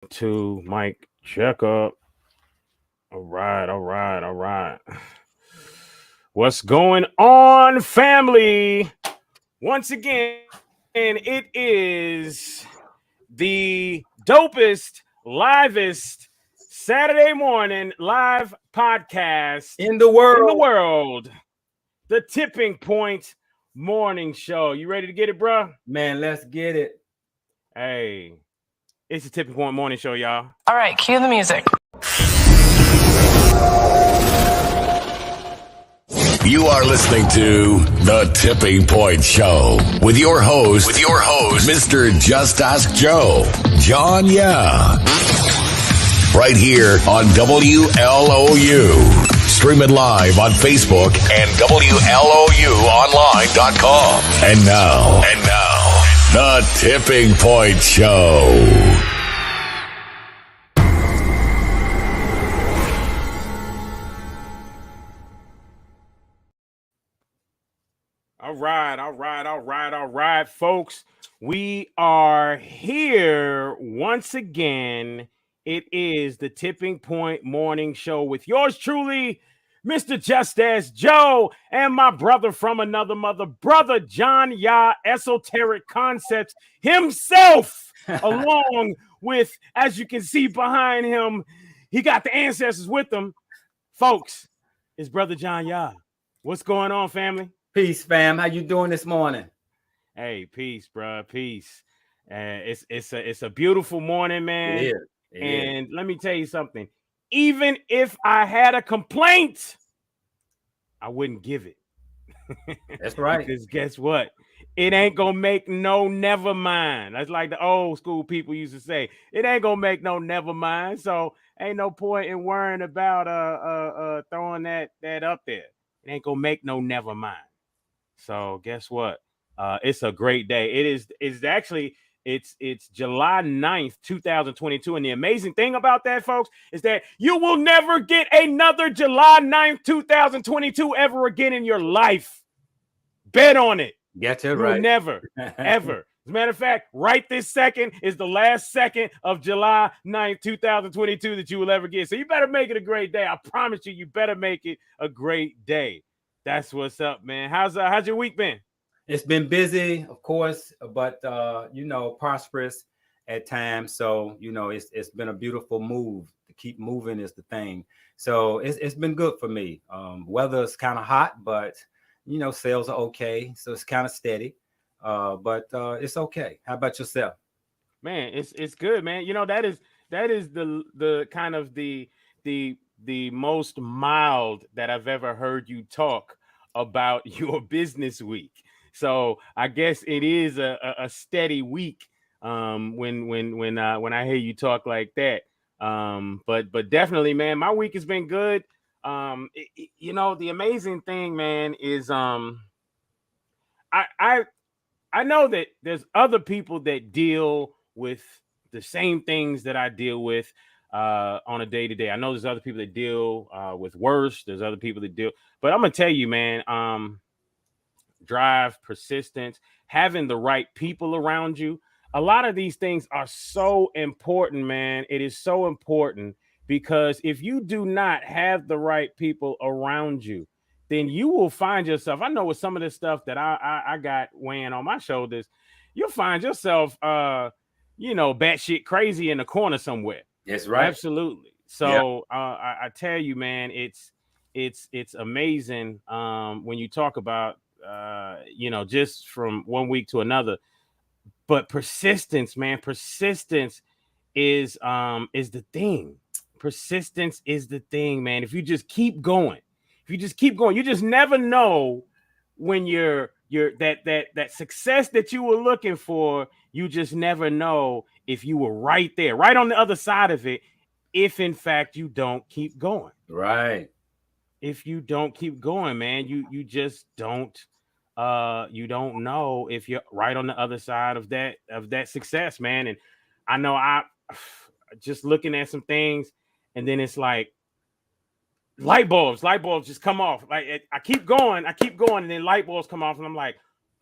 To mic checkup. All right. What's going on, family? Once again, it is the dopest, livest Saturday morning live podcast in the in the world. world. The Tipping Point Morning Show. You ready to get it, bro? Man, let's get it. Hey, it's the Tipping Point Morning Show, y'all. All right, cue the music. You are listening to The Tipping Point Show with your host, Mr. Just Ask Joe, John Yeah. Right here on WLOU. Stream it live on Facebook and WLOUonline.com. And now, The Tipping Point Show. All right, folks. We are here once again. It is the Tipping Point Morning Show with yours truly, Mr. Just As Joe, and my brother from another mother, brother John Ya, Esoteric Concepts himself, along with, as you can see behind him, he got the ancestors with him. Folks, it's brother John Ya. What's going on, family? Peace, fam. How you doing this morning? Hey, peace, bro. Peace. It's a beautiful morning, man. Yeah. And let me tell you something. Even if I had a complaint, I wouldn't give it. That's right. Because guess what? It ain't gonna make no never mind. That's like the old school people used to say. It ain't gonna make no never mind. So ain't no point in worrying about throwing that up there. It ain't gonna make no never mind. So guess what? It's a great day. It's actually July 9th, 2022. And the amazing thing about that, folks, is that you will never get another July 9th, 2022 ever again in your life. Bet on it. Get it right. Never, ever. As a matter of fact, right this second is the last second of July 9th, 2022 that you will ever get. So you better make it a great day. I promise you, you better make it a great day. That's what's up, man. How's your week been? It's been busy, of course, but prosperous at times. So it's been a beautiful move. To keep moving is the thing. So it's been good for me. Weather's kind of hot, but sales are okay. So it's kind of steady. But it's okay. How about yourself? Man, it's good, man. That is the kind of the most mild that I've ever heard you talk about your business week. So I guess it is a steady week when I hear you talk like that. But definitely, man, my week has been good. The amazing thing, man, is I know that there's other people that deal with the same things that I deal with on a day-to-day. I know there's other people that deal with worse. There's other people that deal, but I'm gonna tell you, man, drive, persistence, having the right people around you. A lot of these things are so important, man. It is so important because if you do not have the right people around you, then you will find yourself. I know with some of this stuff that I got weighing on my shoulders, you'll find yourself batshit crazy in the corner somewhere. That's right. Absolutely. So I tell you, man, it's amazing when you talk about just from one week to another. But persistence, man, persistence is the thing. Persistence is the thing, man. If you just keep going, you just never know when you're that success that you were looking for. You just never know if you were right there, right on the other side of it, if in fact you don't keep going. Right. If you don't keep going, man, you just don't you don't know if you're right on the other side of that success, man. And I know I just looking at some things, and then it's like light bulbs just come off. Like I keep going, and then light bulbs come off, and I'm like,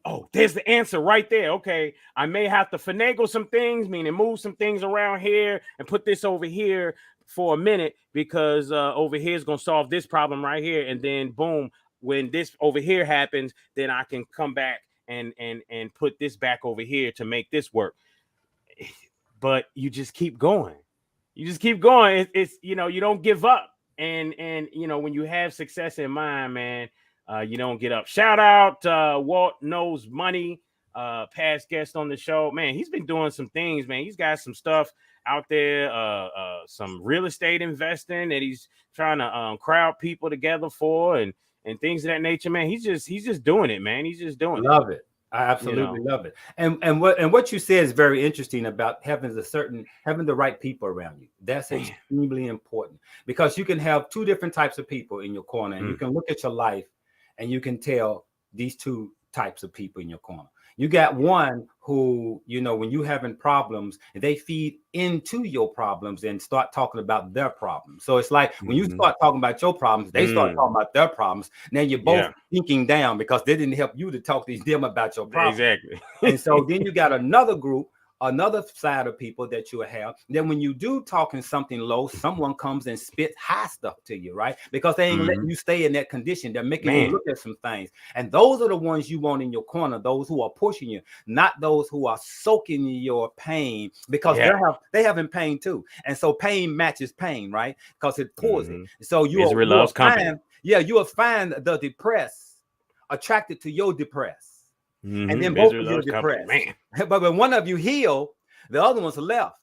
oh, there's the answer right there. Okay, I may have to finagle some things, meaning move some things around here and put this over here for a minute because over here is going to solve this problem right here. And then boom, when this over here happens, then I can come back and put this back over here to make this work. But you just keep going. You just keep going. It's you know, you don't give up. And you know, when you have success in mind, man, you don't get up. Shout out Walt Knows Money, past guest on the show. Man, he's been doing some things, man. He's got some stuff out there, some real estate investing that he's trying to crowd people together for and things of that nature, man. He's just doing it, man. He's just doing Love it. I absolutely love it. And what you said is very interesting about having the right people around you. That's extremely important because you can have two different types of people in your corner, and you can look at your life and you can tell these two types of people in your corner. You got one who, you know, when you having problems, they feed into your problems and start talking about their problems. So it's like when you start talking about your problems, they start talking about their problems. Now you're both thinking down because they didn't help you to talk to them about your problems. Exactly. And so then you got another group, another side of people that you have. Then when you do talking something low, someone comes and spits high stuff to you, right? Because they ain't letting you stay in that condition. They're making you look at some things. And those are the ones you want in your corner, those who are pushing you, not those who are soaking your pain because they having pain too. And so pain matches pain, right? Because it pulls it. So you will find the depressed attracted to your depressed. And then both of you are depressed. But when one of you heal, the other one's left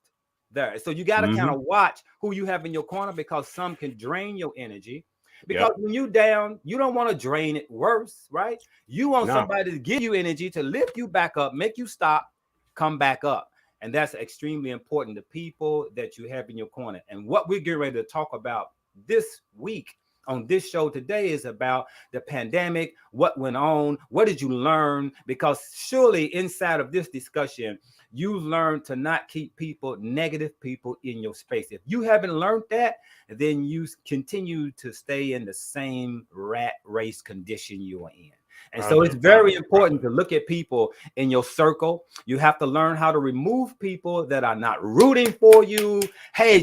there. So you got to kind of watch who you have in your corner because some can drain your energy. Because when you down, you don't want to drain it worse, right? You want somebody to give you energy to lift you back up, make you stop, come back up. And that's extremely important, the people that you have in your corner. And what we're getting ready to talk about this week on this show today is about the pandemic, what went on, what did you learn? Because surely inside of this discussion, you learned to not keep negative people in your space. If you haven't learned that, then you continue to stay in the same rat race condition you are in. And so it's very important to look at people in your circle. You have to learn how to remove people that are not rooting for you,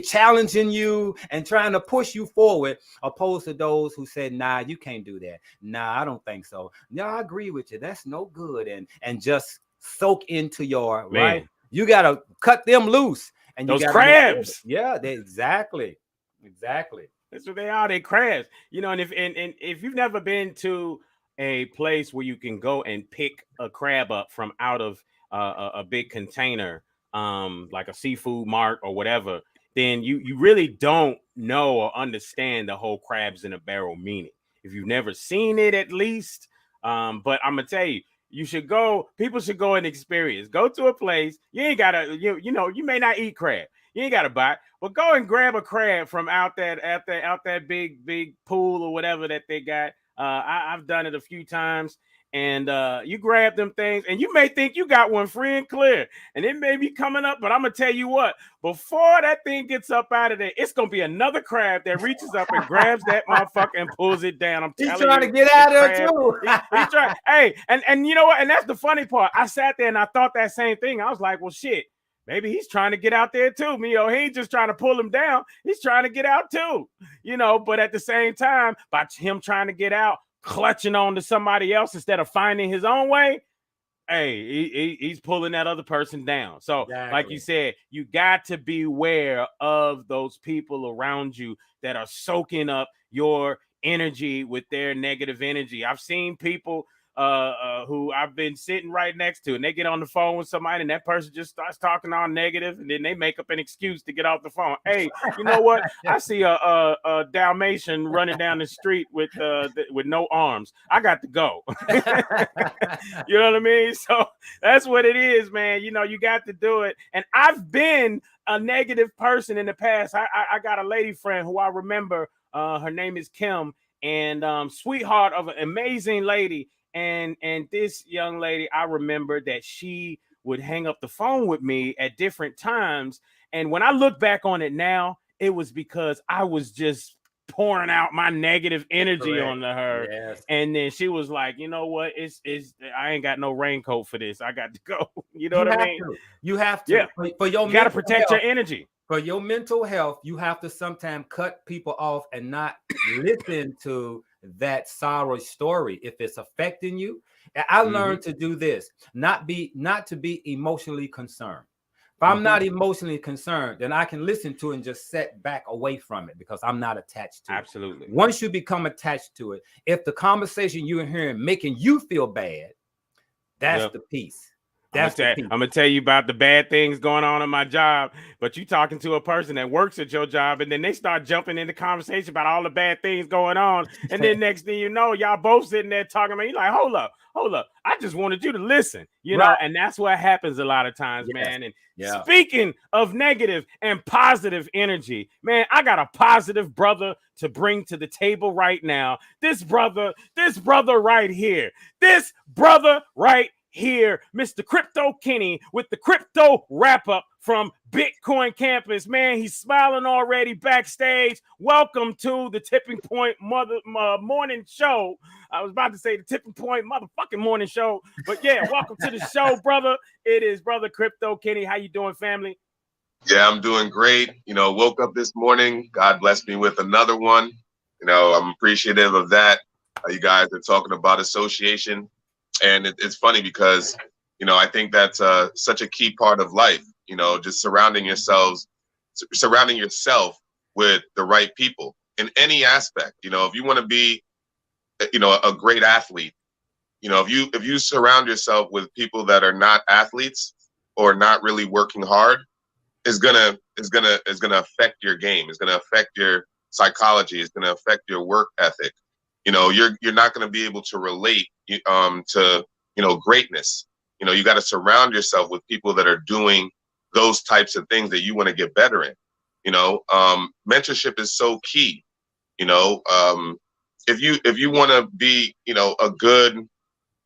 challenging you and trying to push you forward, opposed to those who said, nah, you can't do that. Nah, I don't think so. No, I agree with you. That's no good. And just soak into your right. You got to cut them loose. And you those crabs. Yeah, exactly. That's what they are. They crabs. You know, and if you've never been to a place where you can go and pick a crab up from out of a big container, like a seafood mart or whatever, then you really don't know or understand the whole crabs in a barrel meaning. If you've never seen it, at least. But I'm gonna tell you, people should go and experience. Go to a place. You ain't gotta, you may not eat crab. You ain't gotta buy it, but go and grab a crab from out that big pool or whatever that they got. I've done it a few times, and you grab them things, and you may think you got one free and clear, and it may be coming up, but I'm gonna tell you what, before that thing gets up out of there, it's gonna be another crab that reaches up and grabs that motherfucker and pulls it down. I'm telling you, he's trying to get out of there too. He's trying. Hey, and you know what? And that's the funny part. I sat there and I thought that same thing. I was like, well, shit. Maybe he's trying to get out there too. He ain't just trying to pull him down. He's trying to get out too, but at the same time, by him trying to get out, clutching on to somebody else instead of finding his own way, he's pulling that other person down. So like you said, you got to beware of those people around you that are soaking up your energy with their negative energy. I've seen people who I've been sitting right next to, and they get on the phone with somebody, and that person just starts talking all negative, and then they make up an excuse to get off the phone. Hey, you know what? I see a Dalmatian running down the street with no arms. I got to go. You know what I mean? So that's what it is, man. You got to do it. And I've been a negative person in the past. I got a lady friend who I remember. Her name is Kim, and sweetheart of an amazing lady. And this young lady, I remember that she would hang up the phone with me at different times. And when I look back on it now, it was because I was just pouring out my negative energy Correct. onto her. Yes. And then she was like, you know what? It's I ain't got no raincoat for this. I got to go. You know You what I have mean? to. You have to. Yeah. For your You got to mental protect health, your energy. for your mental health, you have to sometimes cut people off and not listen to that sorrow story if it's affecting you. And I learned to do this, not to be emotionally concerned. If I'm not emotionally concerned, then I can listen to it and just set back away from it because I'm not attached to it. Absolutely. Once you become attached to it, if the conversation you're hearing making you feel bad, that's the piece. I'm gonna tell you about the bad things going on in my job, but you talking to a person that works at your job, and then they start jumping into conversation about all the bad things going on, and then next thing you know, y'all both sitting there talking about. You like, hold up, I just wanted you to listen, you know, and that's what happens a lot of times, man. And speaking of negative and positive energy, man, I got a positive brother to bring to the table right now. This brother right here, Mr. Crypto Kenny with the crypto wrap up from Bitcoin Campus. Man, he's smiling already backstage. Welcome to the Tipping Point morning show. I was about to say the Tipping Point motherfucking morning show, but yeah, welcome to the show, brother. It is brother Crypto Kenny. How you doing, family? Yeah, I'm doing great. You know, woke up this morning. God blessed me with another one. You know, I'm appreciative of that. You guys are talking about association. And it's funny because, you know, I think that's such a key part of life, you know, just surrounding yourself with the right people in any aspect. You know, if you want to be, you know, a great athlete, you know, if you surround yourself with people that are not athletes or not really working hard, it's gonna affect your game. It's gonna affect your psychology. It's gonna affect your work ethic. You know, you're not going to be able to relate to, you know, greatness. You know, you got to surround yourself with people that are doing those types of things that you want to get better in. You know, mentorship is so key. You know, if you want to be, you know, a good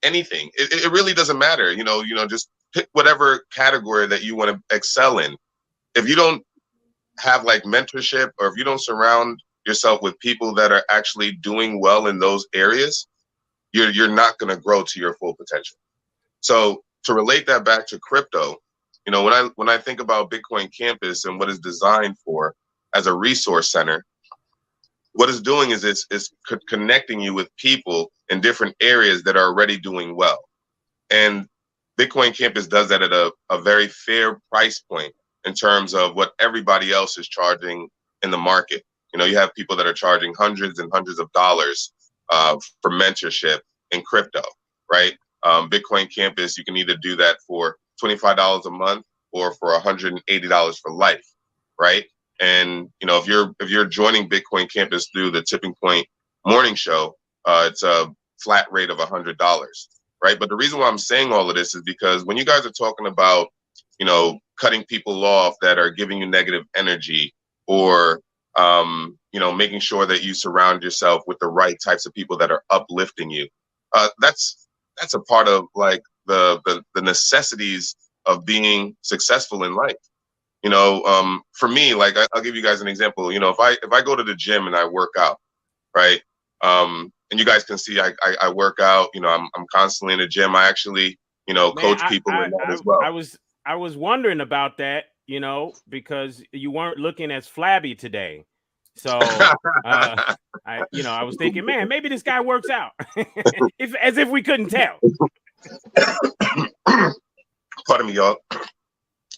anything, it really doesn't matter. You know, just pick whatever category that you want to excel in. If you don't have like mentorship, or if you don't surround yourself with people that are actually doing well in those areas, you're not going to grow to your full potential. So to relate that back to crypto, you know, when I think about Bitcoin Campus and what it's designed for as a resource center, what it's doing is it's connecting you with people in different areas that are already doing well. And Bitcoin Campus does that at a very fair price point in terms of what everybody else is charging in the market. You know, you have people that are charging hundreds and hundreds of dollars for mentorship in crypto, right? Bitcoin Campus, you can either do that for $25 a month or for $180 for life, right? And you know, if you're joining Bitcoin Campus through the Tipping Point morning show, it's a flat rate of $100, right? But the reason why I'm saying all of this is because when you guys are talking about, you know, cutting people off that are giving you negative energy, or you know, making sure that you surround yourself with the right types of people that are uplifting you. That's a part of like the necessities of being successful in life. You know, for me, like I'll give you guys an example. You know, if I go to the gym and I work out, right? And you guys can see I work out. You know, I'm constantly in the gym. I actually, you know, coach people in that as well. I was wondering about that, you know, because you weren't looking as flabby today. So, I was thinking, man, maybe this guy works out, as if we couldn't tell. Pardon me, y'all.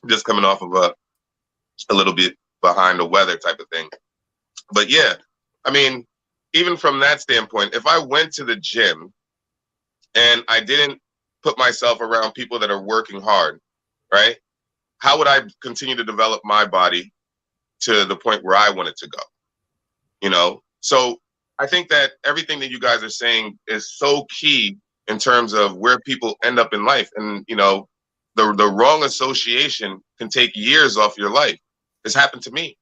Just coming off of a little bit behind the weather type of thing. But yeah, I mean, even from that standpoint, if I went to the gym and I didn't put myself around people that are working hard, right? How would I continue to develop my body to the point where I want it to go? You know, so I think that everything that you guys are saying is so key in terms of where people end up in life. And, you know, the wrong association can take years off your life. It's happened to me.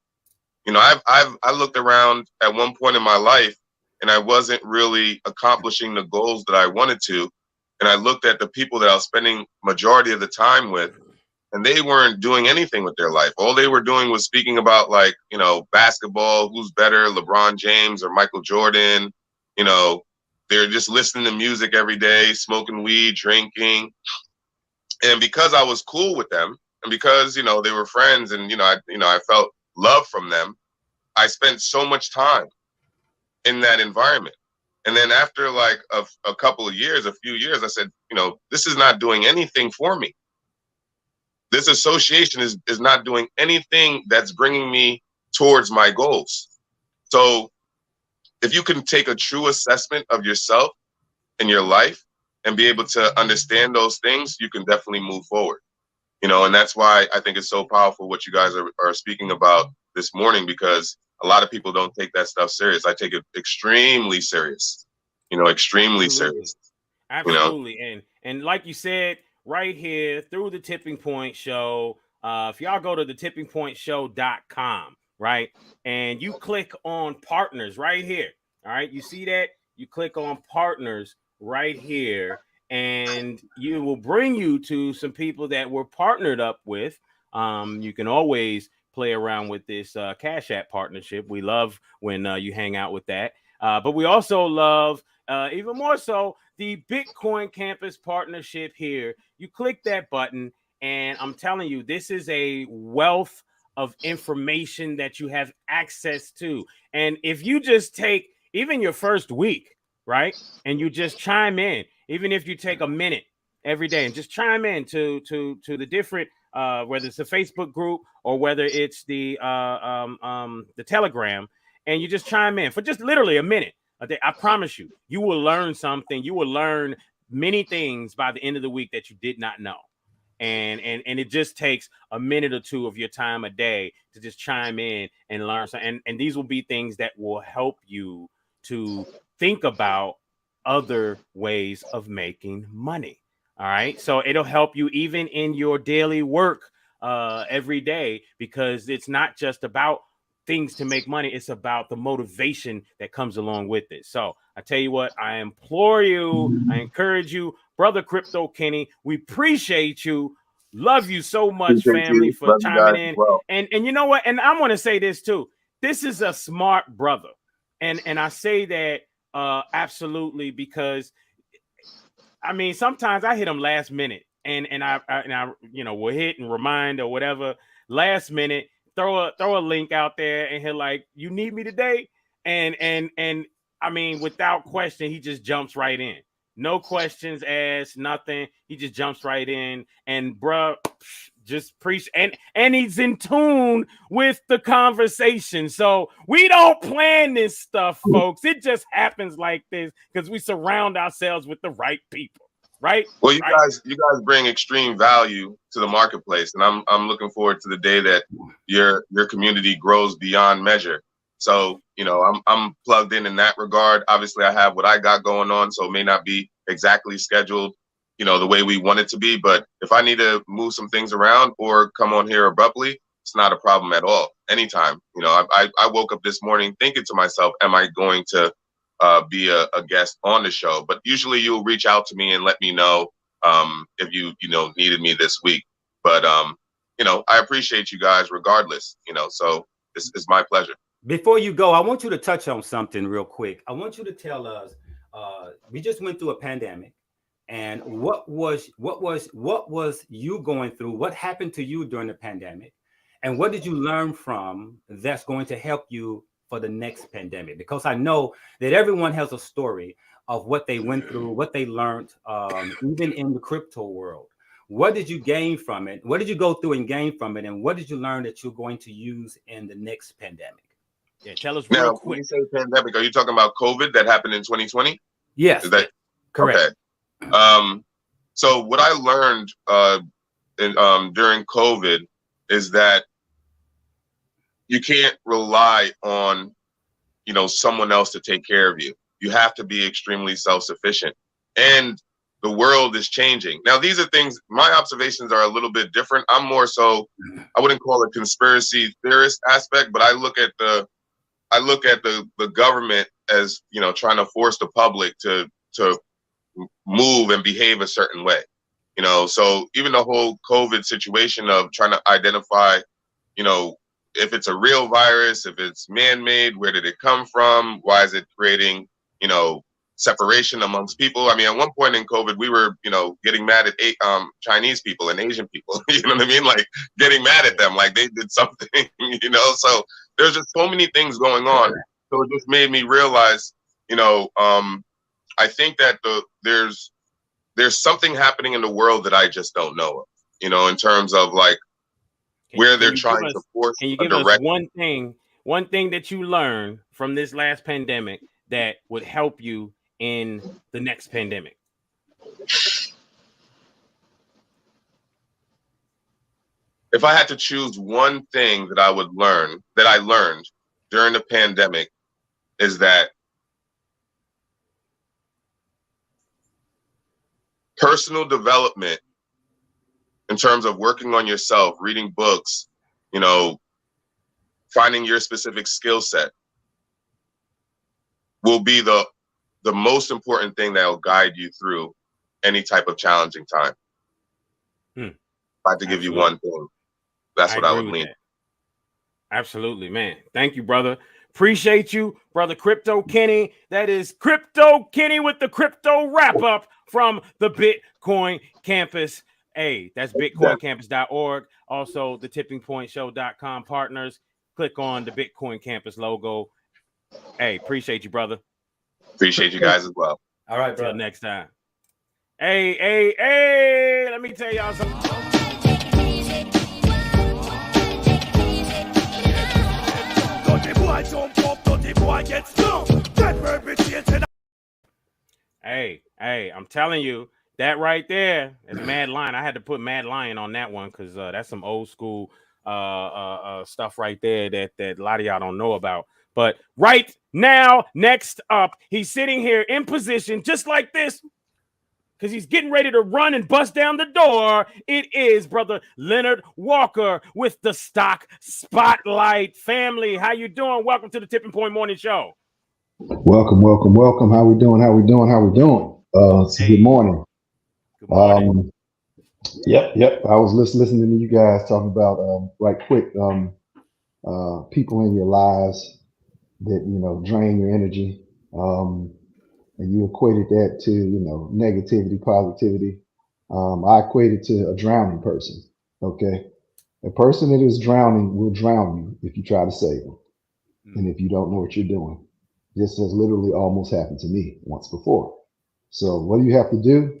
You know, I looked around at one point in my life and I wasn't really accomplishing the goals that I wanted to. And I looked at the people that I was spending majority of the time with, and they weren't doing anything with their life. All they were doing was speaking about, like, you know, basketball, who's better, LeBron James or Michael Jordan. You know, they're just listening to music every day, smoking weed, drinking. And because I was cool with them, and because, you know, they were friends, and, I felt love from them, I spent so much time in that environment. And then after like a couple of years, a few years, I said, you know, this is not doing anything for me. This association is not doing anything that's bringing me towards my goals. So if you can take a true assessment of yourself and your life and be able to understand those things, you can definitely move forward. You know, and that's why I think it's so powerful what you guys are speaking about this morning, because a lot of people don't take that stuff serious. I take it extremely serious, extremely serious. Absolutely. You know? And like you said, right here through the Tipping Point Show, if y'all go to the tippingpointshow.com, right, and you click on partners right here, all right, you see that? You click on partners right here, and you will bring you to some people that we're partnered up with. You can always play around with this Cash App partnership. We love when you hang out with that. But we also love, even more so, the Bitcoin Campus partnership here. You click that button, and I'm telling you, this is a wealth of information that you have access to. And if you just take even your first week, right, and you just chime in, even if you take a minute every day and just chime in to the different, whether it's a Facebook group or whether it's the Telegram, and you just chime in for just literally a minute a day, I promise you, you will learn something. You will learn many things by the end of the week that you did not know. And it just takes a minute or two of your time a day to just chime in and learn something. And these will be things that will help you to think about other ways of making money. All right. So it'll help you even in your daily work every day, because it's not just about things to make money. It's about the motivation that comes along with it. So I tell you what, I implore you, I encourage you, Brother Crypto Kenny, we appreciate you. Love you so much, family, for chiming in. Well. And you know what? And I want to say this too. This is a smart brother. And I say that absolutely, because I mean, sometimes I hit him last minute, and I will hit and remind or whatever last minute, throw a link out there, and he'll like, you need me today? And I mean, without question, he just jumps right in. No questions asked, nothing. He just jumps right in, and bruh, just preach. And he's in tune with the conversation. So we don't plan this stuff, folks. It just happens like this because we surround ourselves with the right people, right? Well, you guys bring extreme value to the marketplace, and I'm looking forward to the day that your community grows beyond measure. So, I'm plugged in that regard. Obviously, I have what I got going on, so it may not be exactly scheduled, the way we want it to be. But if I need to move some things around or come on here abruptly, it's not a problem at all. Anytime. I woke up this morning thinking to myself, am I going to be a guest on the show? But usually you'll reach out to me and let me know if you needed me this week. But I appreciate you guys regardless. So it's my pleasure. Before you go, I want you to touch on something real quick. I want you to tell us, we just went through a pandemic, and what was you going through? What happened to you during the pandemic? And what did you learn from that's going to help you for the next pandemic? Because I know that everyone has a story of what they went through, what they learned, even in the crypto world. What did you gain from it? What did you go through and gain from it? And what did you learn that you're going to use in the next pandemic? Yeah, tell us real quick. When you say pandemic, are you talking about COVID that happened in 2020? Yes, is that correct? Okay. So what I learned during COVID is that you can't rely on, someone else to take care of you. You have to be extremely self-sufficient, and the world is changing. Now, these are things, my observations are a little bit different. I'm more so, I wouldn't call it conspiracy theorist aspect, but I look at the government as, trying to force the public to move and behave a certain way. You know, so even the whole COVID situation of trying to identify, you know, if it's a real virus, if it's man-made, where did it come from? Why is it creating, you know, separation amongst people? I mean, at one point in COVID, we were, you know, getting mad at Chinese people and Asian people. You know what I mean? Like getting mad at them, like they did something. You know, so there's just so many things going on. So it just made me realize, you know, I think that there's something happening in the world that I just don't know of. You know, in terms of like where they're trying to force. Can you give us one thing that you learned from this last pandemic that would help you in the next pandemic? If I had to choose one thing that I learned during the pandemic, is that personal development in terms of working on yourself, reading books, you know, finding your specific skill set will be the most important thing that will guide you through any type of challenging time. If I had to give you one thing, that's what I would lean. Absolutely, man. Thank you, brother. Appreciate you, brother Crypto Kenny. That is Crypto Kenny with the crypto wrap up from the Bitcoin Campus. Hey, that's bitcoincampus.org. Also, the tippingpointshow.com partners. Click on the Bitcoin Campus logo. Hey, appreciate you, brother. Appreciate you guys as well. All right, till next time. Hey, let me tell y'all something. Hey, I'm telling you, that right there is Mad Lion. I had to put Mad Lion on that one because that's some old school stuff right there that a lot of y'all don't know about. But right now, next up, he's sitting here in position just like this because he's getting ready to run and bust down the door. It is brother Leonard Walker with the Stock Spotlight family. How you doing? Welcome to the Tipping Point Morning Show. Welcome. How we doing? Good morning. Good morning. Yep. I was listening to you guys talking about right quick people in your lives that drain your energy, and you equated that to negativity, positivity. I equated to a drowning person. Okay, a person that is drowning will drown you if you try to save them, and if you don't know what you're doing. This has literally almost happened to me once before. So what do you have to do?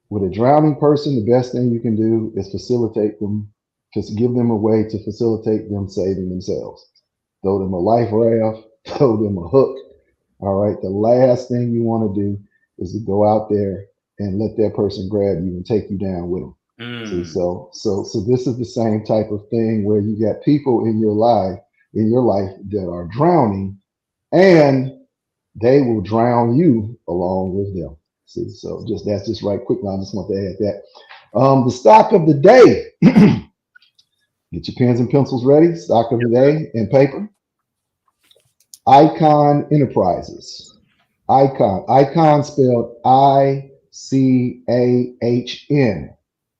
With a drowning person, the best thing you can do is facilitate them, just give them a way to facilitate them saving themselves. Throw them a life raft, throw them a hook. All right. The last thing you want to do is to go out there and let that person grab you and take you down with them. See, so this is the same type of thing where you got people in your life that are drowning, and they will drown you along with them. See, so that's just right quick. Now I just want to add that. The stock of the day. Get your pens and pencils ready. Stock of the day and paper. Icon Enterprises. Icon spelled ICAHN.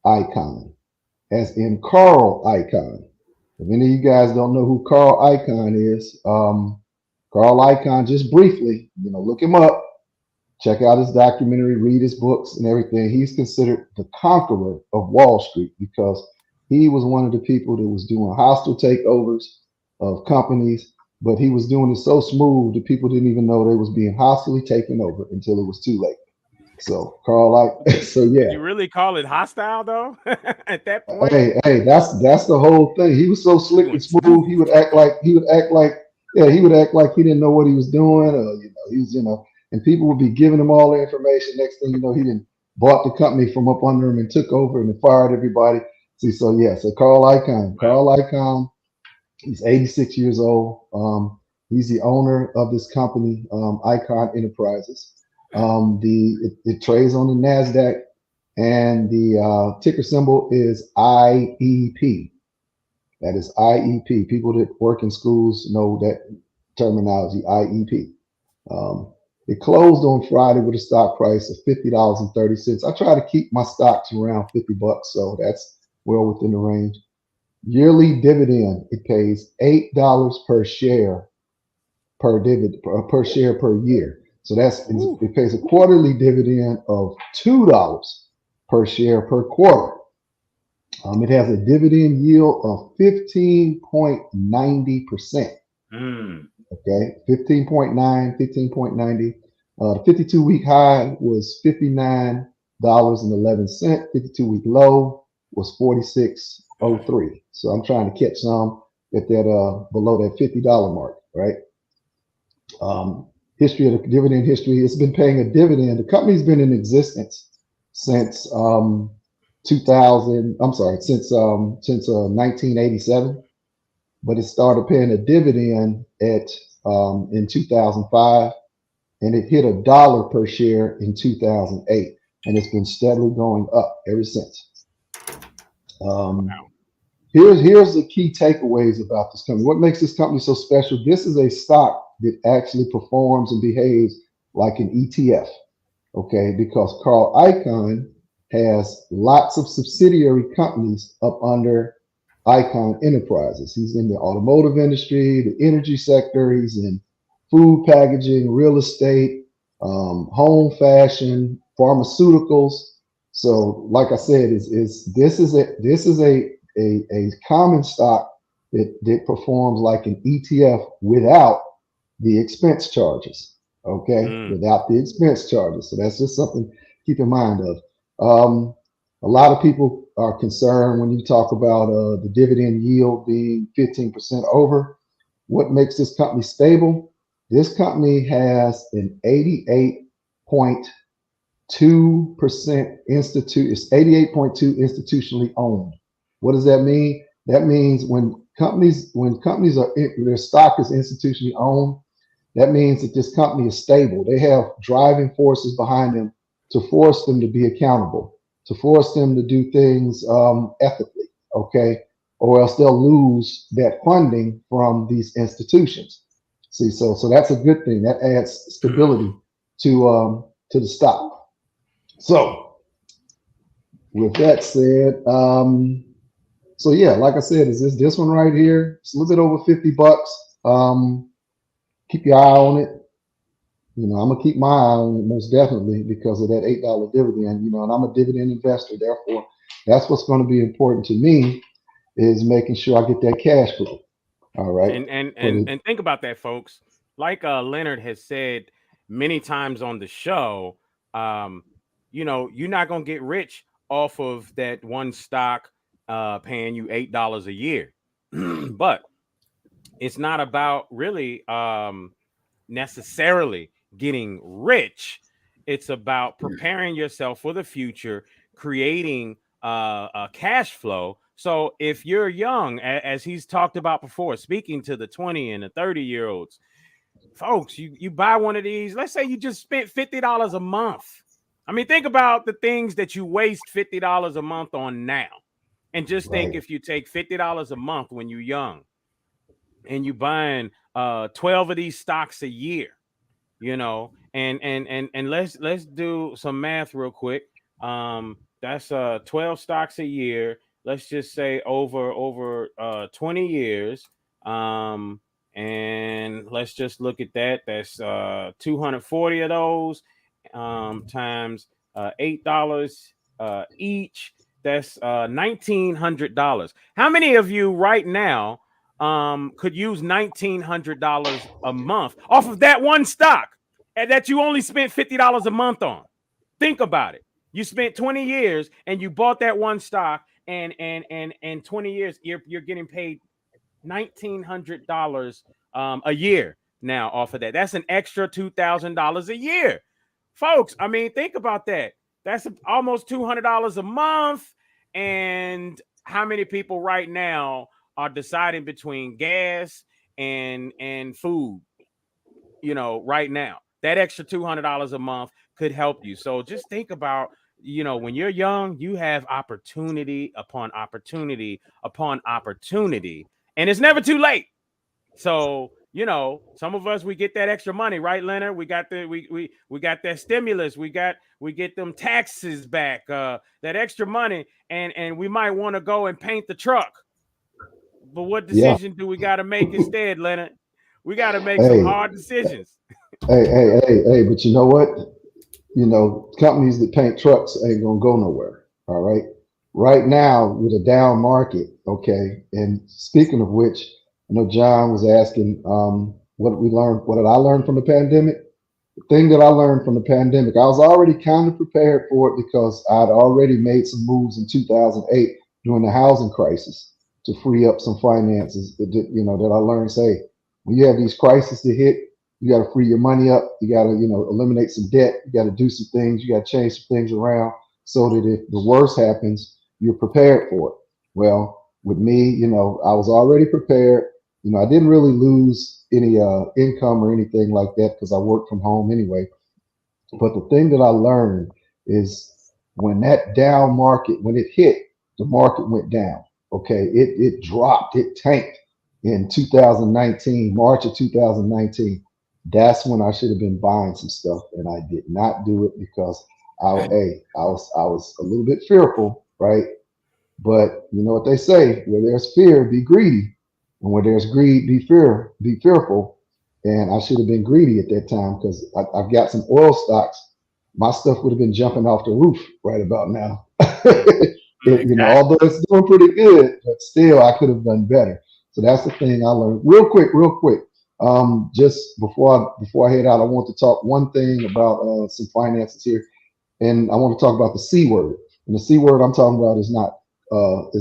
Icon, as in Carl Icahn. If any of you guys don't know who Carl Icahn is, Carl Icahn, just briefly, look him up. Check out his documentary, read his books and everything. He's considered the conqueror of Wall Street because he was one of the people that was doing hostile takeovers of companies, but he was doing it so smooth that people didn't even know they was being hostily taken over until it was too late. So yeah. You really call it hostile though? At that point? Hey, that's the whole thing. He was so slick and smooth. He would act like he didn't know what he was doing, or he was and people would be giving him all the information. Next thing you know, he didn't bought the company from up under him and took over and fired everybody. See, so Carl Icahn, he's 86 years old. He's the owner of this company, Icon Enterprises. It trades on the NASDAQ, and the ticker symbol is IEP. That is IEP. People that work in schools know that terminology, IEP. It closed on Friday with a stock price of $50.30. I try to keep my stocks around $50, so that's well within the range. Yearly dividend, it pays $8 per share per share per year. So it pays a quarterly dividend of $2 per share per quarter. It has a dividend yield of 15.90%. Okay, 15.9, 15.90. The 52-week high was $59.11. 52-week low was $46.03. So I'm trying to catch some at that below that $50 mark, right? History of the dividend history, it's been paying a dividend. The company's been in existence since 1987, but it started paying a dividend in 2005, and it hit $1 per share in 2008, and it's been steadily going up ever since. Here's the key takeaways about this company. What makes this company so special? This is a stock that actually performs and behaves like an ETF, okay? Because Carl Icahn has lots of subsidiary companies up under Icahn Enterprises. He's in the automotive industry, the energy sector. He's in food packaging, real estate, home fashion, pharmaceuticals. So, like I said, this is a common stock that performs like an ETF without the expense charges. Okay, without the expense charges. So that's just something to keep in mind of. A lot of people are concerned when you talk about the dividend yield being 15% over. What makes this company stable? This company has an 88.2% it's 88.2 institutionally owned. What does that mean? That means when companies are their stock is institutionally owned, that means that this company is stable. They have driving forces behind them to force them to be accountable, to force them to do things ethically, okay? Or else they'll lose that funding from these institutions. See, so that's a good thing. That adds stability to the stock. So with that said, so yeah, like I said, is this one right here? It's a little bit over $50. Keep your eye on it. You know, I'm gonna keep my eye on it most definitely because of that $8 dividend. You know, and I'm a dividend investor. Therefore, that's what's going to be important to me is making sure I get that cash flow. All right. And think about that, folks. Like Leonard has said many times on the show, you know, you're not gonna get rich off of that one stock paying you $8 a year. But it's not about really necessarily getting rich. It's about preparing yourself for the future, creating a cash flow. So if you're young, as he's talked about before, speaking to the 20 and the 30-year-olds, folks, you buy one of these. Let's say you just spent $50 a month. I mean, think about the things that you waste $50 a month on now. And just think if you take $50 a month when you're young and you buying 12 of these stocks a year, you know, and let's do some math real quick. That's 12 stocks a year. Let's just say over 20 years. And let's just look at that. That's 240 of those times $8 each. That's $1,900. How many of you right now could use $1,900 a month off of that one stock and that you only spent $50 a month on? Think about it. You spent 20 years and you bought that one stock, and 20 years you're getting paid $1,900 a year now off of that. That's an extra $2,000 a year, folks. I mean, think about that. That's almost $200 a month. And how many people right now are deciding between gas and food? You know, right now, that extra $200 a month could help you. So just think about, you know, when you're young, you have opportunity upon opportunity upon opportunity, and it's never too late. So you know, some of us, we get that extra money, right, Leonard? We got we got that stimulus, we get them taxes back, that extra money, and we might want to go and paint the truck. But what Yeah. decision do we got to make instead, Leonard? We got to make some Hey, hard decisions. hey, but you know what? You know, companies that paint trucks ain't gonna go nowhere. All right. Right now, with a down market, okay. And speaking of which, I know John was asking, what did we learn? What did I learn from the pandemic? The thing that I learned from the pandemic, I was already kind of prepared for it because I'd already made some moves in 2008 during the housing crisis to free up some finances. You know, that I learned. Say, when you have these crises to hit, you got to free your money up. You got to, you know, eliminate some debt. You got to do some things. You got to change some things around so that if the worst happens, you're prepared for it. Well, with me, you know, I was already prepared. You know, I didn't really lose any income or anything like that because I worked from home anyway. But the thing that I learned is when that down market, when it hit, the market went down. Okay, it dropped, it tanked in 2019, March of 2019. That's when I should have been buying some stuff, and I did not do it because I was a little bit fearful, right? But you know what they say: where there's fear, be greedy, and where there's greed, be fearful. And I should have been greedy at that time because I've got some oil stocks. My stuff would have been jumping off the roof right about now. You know, Exactly. although it's doing pretty good, but still I could have done better. So that's the thing I learned. Real quick. Just before I head out, I want to talk one thing about some finances here, and I want to talk about the C word. And the C word I'm talking about is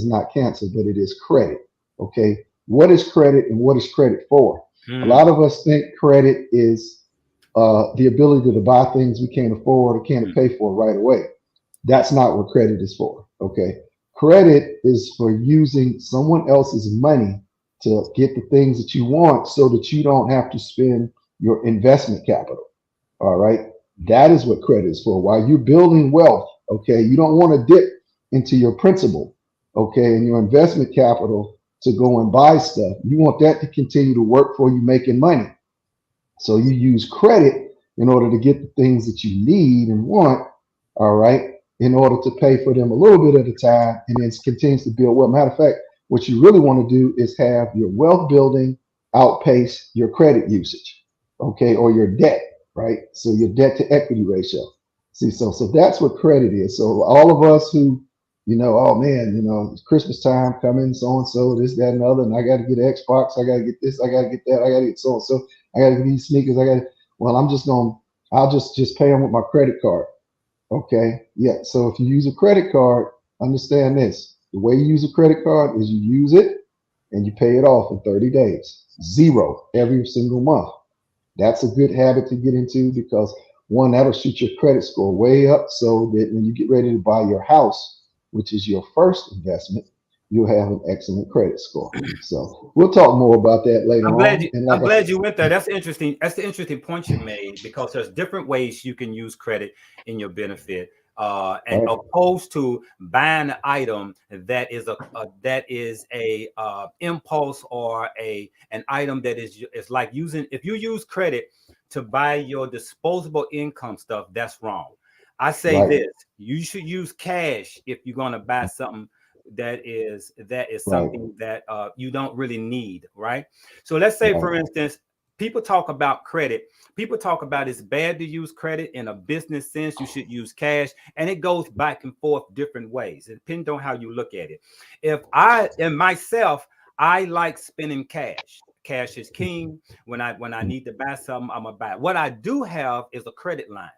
not cancer, but it is credit. Okay, what is credit and what is credit for? A Mm, lot of us think credit is the ability to buy things we can't afford or can't mm, pay for right away. That's not what credit is for. Okay, credit is for using someone else's money to get the things that you want, so that you don't have to spend your investment capital. All right. That is what credit is for. While you're building wealth, okay, you don't want to dip into your principal, okay, and your investment capital to go and buy stuff. You want that to continue to work for you, making money. So you use credit in order to get the things that you need and want, all right, in order to pay for them a little bit at a time, and then continues to build wealth. Matter of fact, what you really want to do is have your wealth building outpace your credit usage, okay, or your debt, right? So your debt to equity ratio. See, so that's what credit is. So all of us who, you know, oh man, you know, it's Christmas time coming, so and so, this, that, and the other, and I got to get an Xbox, I got to get this, I got to get that, I got to get so and so, I got to get these sneakers, I got to. Well, I'll just pay them with my credit card. Okay, yeah. So if you use a credit card, understand this: the way you use a credit card is you use it and you pay it off in 30 days, zero every single month. That's a good habit to get into because one, that'll shoot your credit score way up so that when you get ready to buy your house, which is your first investment, you'll have an excellent credit score. So we'll talk more about that later on. And I'm like I said, glad you went there. That's interesting. That's the interesting point you made because there's different ways you can use credit in your benefit. And right, opposed to buying an item that is a impulse or an item that is like using, if you use credit to buy your disposable income stuff, that's wrong. I say right, this: you should use cash if you're going to buy something that is right, something that you don't really need, right? So let's say, right, for instance, people talk about credit. People talk about it's bad to use credit in a business sense. You should use cash, and it goes back and forth different ways. It depends on how you look at it. If I and myself, I like spending cash. Cash is king. When I need to buy something, I'm gonna buy it. What I do have is a credit line.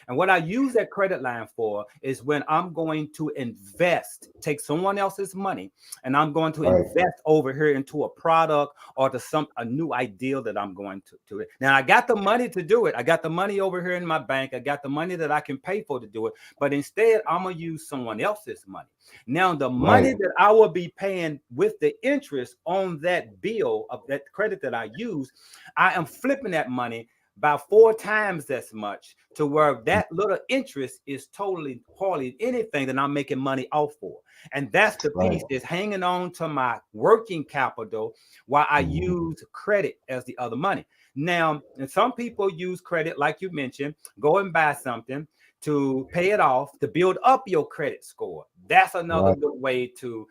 And what I use that credit line for is when I'm going to invest, take someone else's money, and I'm going to right, invest over here into a product or to a new ideal that I'm going to it. Now I got the money to do it. I got the money over here in my bank. I got the money that I can pay for to do it. But instead, I'm gonna use someone else's money. Now the money right, that I will be paying with the interest on that bill of that credit that I use, I am flipping that money about 4 times as much, to where that little interest is totally hardly anything that I'm making money off for. And that's the piece that's hanging on to my working capital while I use credit as the other money. Now, and some people use credit, like you mentioned, go and buy something to pay it off, to build up your credit score. That's another good way to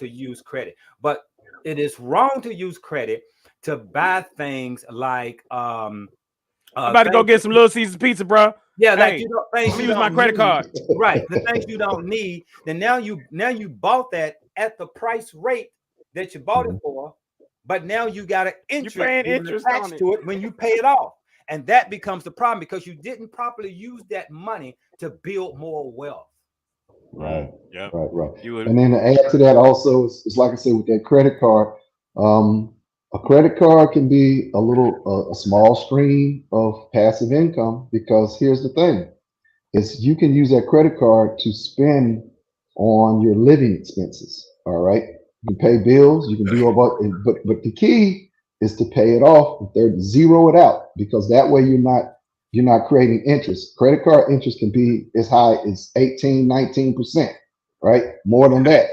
use credit. But it is wrong to use credit to buy things like I'm about to go get some Little Caesars pizza, bro. Yeah, like Hey, you don't things let me you use my don't credit need. card. Right, the things you don't need. Then now you bought that at the price rate that you bought it for, but now you got an interest, paying interest attached on it. to it when you pay it off. And that becomes the problem because you didn't properly use that money to build more wealth. Right. Yep. Right. You would, And then to add to that also, it's like I said with that credit card, a credit card can be a small stream of passive income, because here's the thing, is you can use that credit card to spend on your living expenses. All right. You can pay bills, you can do about it, but the key is to pay it off, zero it out, because that way you're not creating interest. Credit card interest can be as high as 18-19%, right? More than that.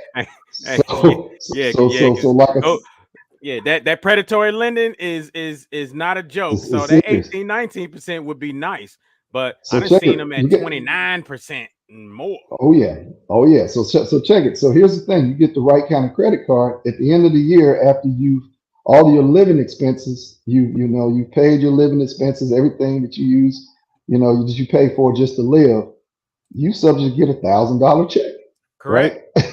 So like that predatory lending is not a joke. it's So that serious. 18-19% would be nice, but So I've check seen it. them at You get 29% and more. Oh yeah. So check it. So here's the thing: you get the right kind of credit card at the end of the year, after you've all your living expenses, you paid your living expenses, everything that you use, that you pay for just to live. You subject to get $1,000 check, Correct. right?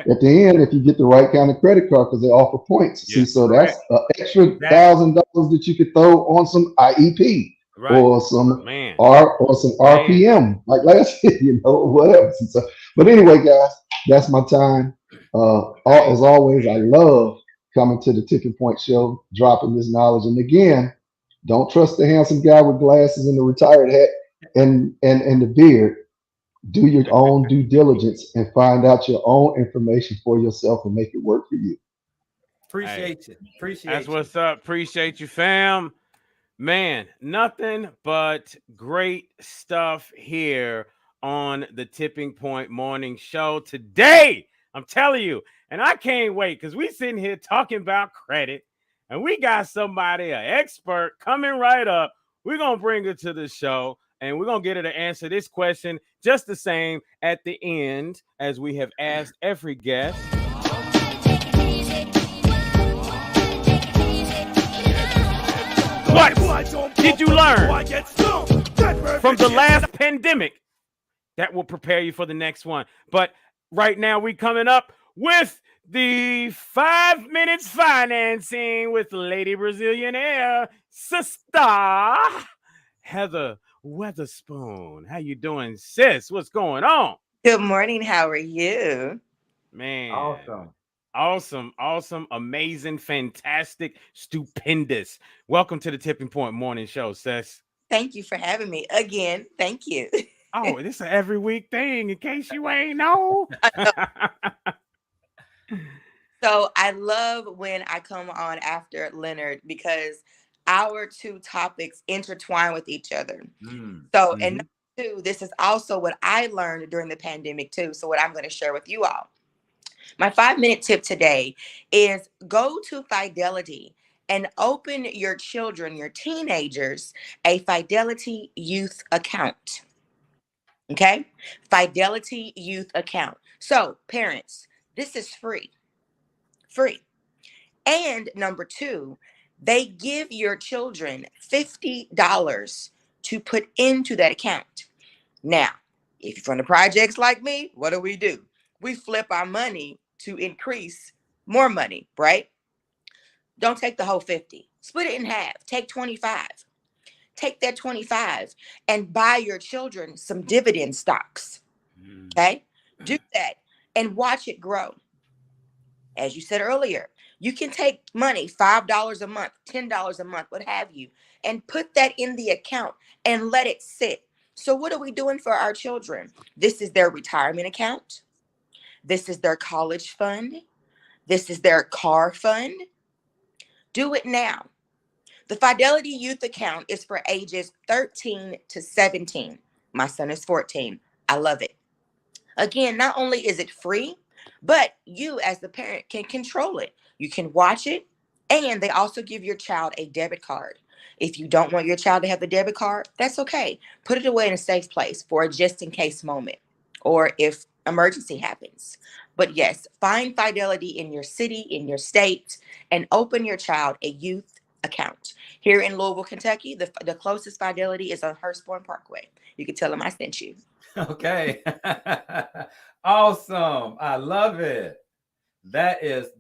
At the end, if you get the right kind of credit card, because they offer points. Yeah, See, so correct. that's an extra $1,000 that you could throw on some IEP. Right. Or some Man. or some RPM like last year, whatever. So, but anyway, guys, that's my time. As always, I love coming to the Tipping Point Show, dropping this knowledge. And again, don't trust the handsome guy with glasses and the retired hat and the beard. Do your own due diligence and find out your own information for yourself and make it work for you. Appreciate you. That's what's up. Appreciate you, fam. Man, nothing but great stuff here on the Tipping Point Morning Show today. I'm telling you, and I can't wait, because we sitting here talking about credit, and we got somebody, an expert, coming right up. We're going to bring her to the show, and we're going to get her to answer this question just the same at the end as we have asked every guest. What did you learn from the last pandemic that will prepare you for the next one? But right now, we coming up with the 5 minutes financing with Lady Brazilianaire, Sister Heather Weatherspoon. How you doing, sis? What's going on? Good morning. How are you? Man. Awesome, amazing, fantastic, stupendous. Welcome to the Tipping Point Morning Show, sis. Thank you for having me again. Thank you. Oh, this is an every week thing, in case you ain't know. So I love when I come on after Leonard, because our two topics intertwine with each other. So, and number two, this is also what I learned during the pandemic too. So what I'm going to share with you all. My 5-minute tip today is go to Fidelity and open your children, your teenagers, a Fidelity Youth account. Okay? Fidelity Youth account. So, parents, this is free. Free. And number two, they give your children $50 to put into that account. Now, if you're from the projects like me, what do? We flip our money to increase more money, right? Don't take the whole 50. Split it in half. Take 25. Take that 25 and buy your children some dividend stocks. Okay? Do that and watch it grow. As you said earlier, you can take money, $5 a month, $10 a month, what have you, and put that in the account and let it sit. So what are we doing for our children? This is their retirement account. This is their college fund. This is their car fund. Do it now. The Fidelity Youth account is for ages 13 to 17. My son is 14. I love it. Again, not only is it free, but you as the parent can control it. You can watch it, and they also give your child a debit card. If you don't want your child to have the debit card, that's okay. Put it away in a safe place for a just in case moment or if emergency happens. But yes, find Fidelity in your city, in your state, and open your child a youth account. Here in Louisville, Kentucky, the closest Fidelity is on Hurstbourne Parkway. You can tell them I sent you. Okay. Awesome. I love it. That is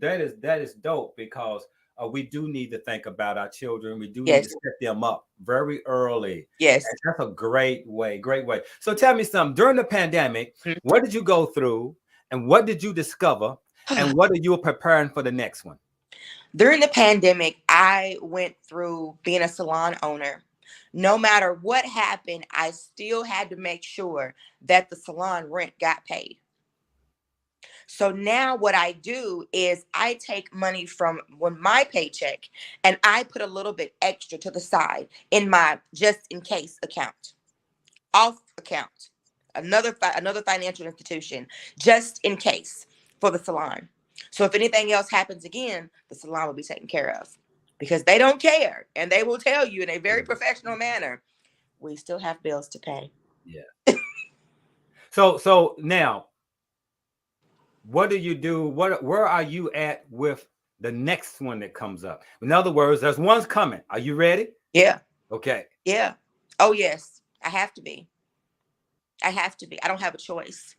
dope, because we do need to think about our children. We do need to set them up very early. Yes. And that's a great way. So tell me something. During the pandemic, what did you go through and what did you discover and what are you preparing for the next one? During the pandemic, I went through being a salon owner. No matter what happened, I still had to make sure that the salon rent got paid. So now what I do is I take money from my paycheck and I put a little bit extra to the side in my just in case account, off account, another financial institution, just in case for the salon. So if anything else happens again, the salon will be taken care of, because they don't care and they will tell you in a very professional manner, we still have bills to pay. Yeah. So now, what do you do? Where are you at with the next one that comes up? In other words, there's one's coming. Are you ready? Yeah. Okay. Yeah. Oh, yes. I have to be. I don't have a choice.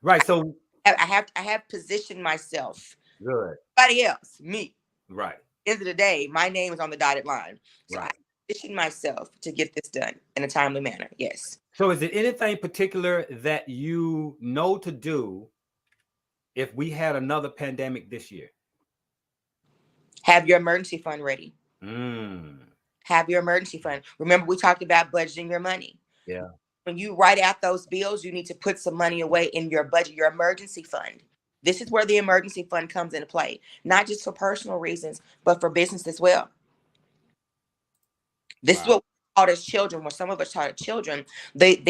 Right. So I have positioned myself. Good. Nobody else, me. Right. End of the day, my name is on the dotted line. So Right. I positioned myself to get this done in a timely manner. Yes. So is there anything particular that you know to do if we had another pandemic this year? Have your emergency fund ready. Have your emergency fund. Remember, we talked about budgeting your money. Yeah. When you write out those bills, you need to put some money away in your budget, your emergency fund. This is where the emergency fund comes into play, not just for personal reasons, but for business as well. This is what we taught as children, what some of us taught as children, the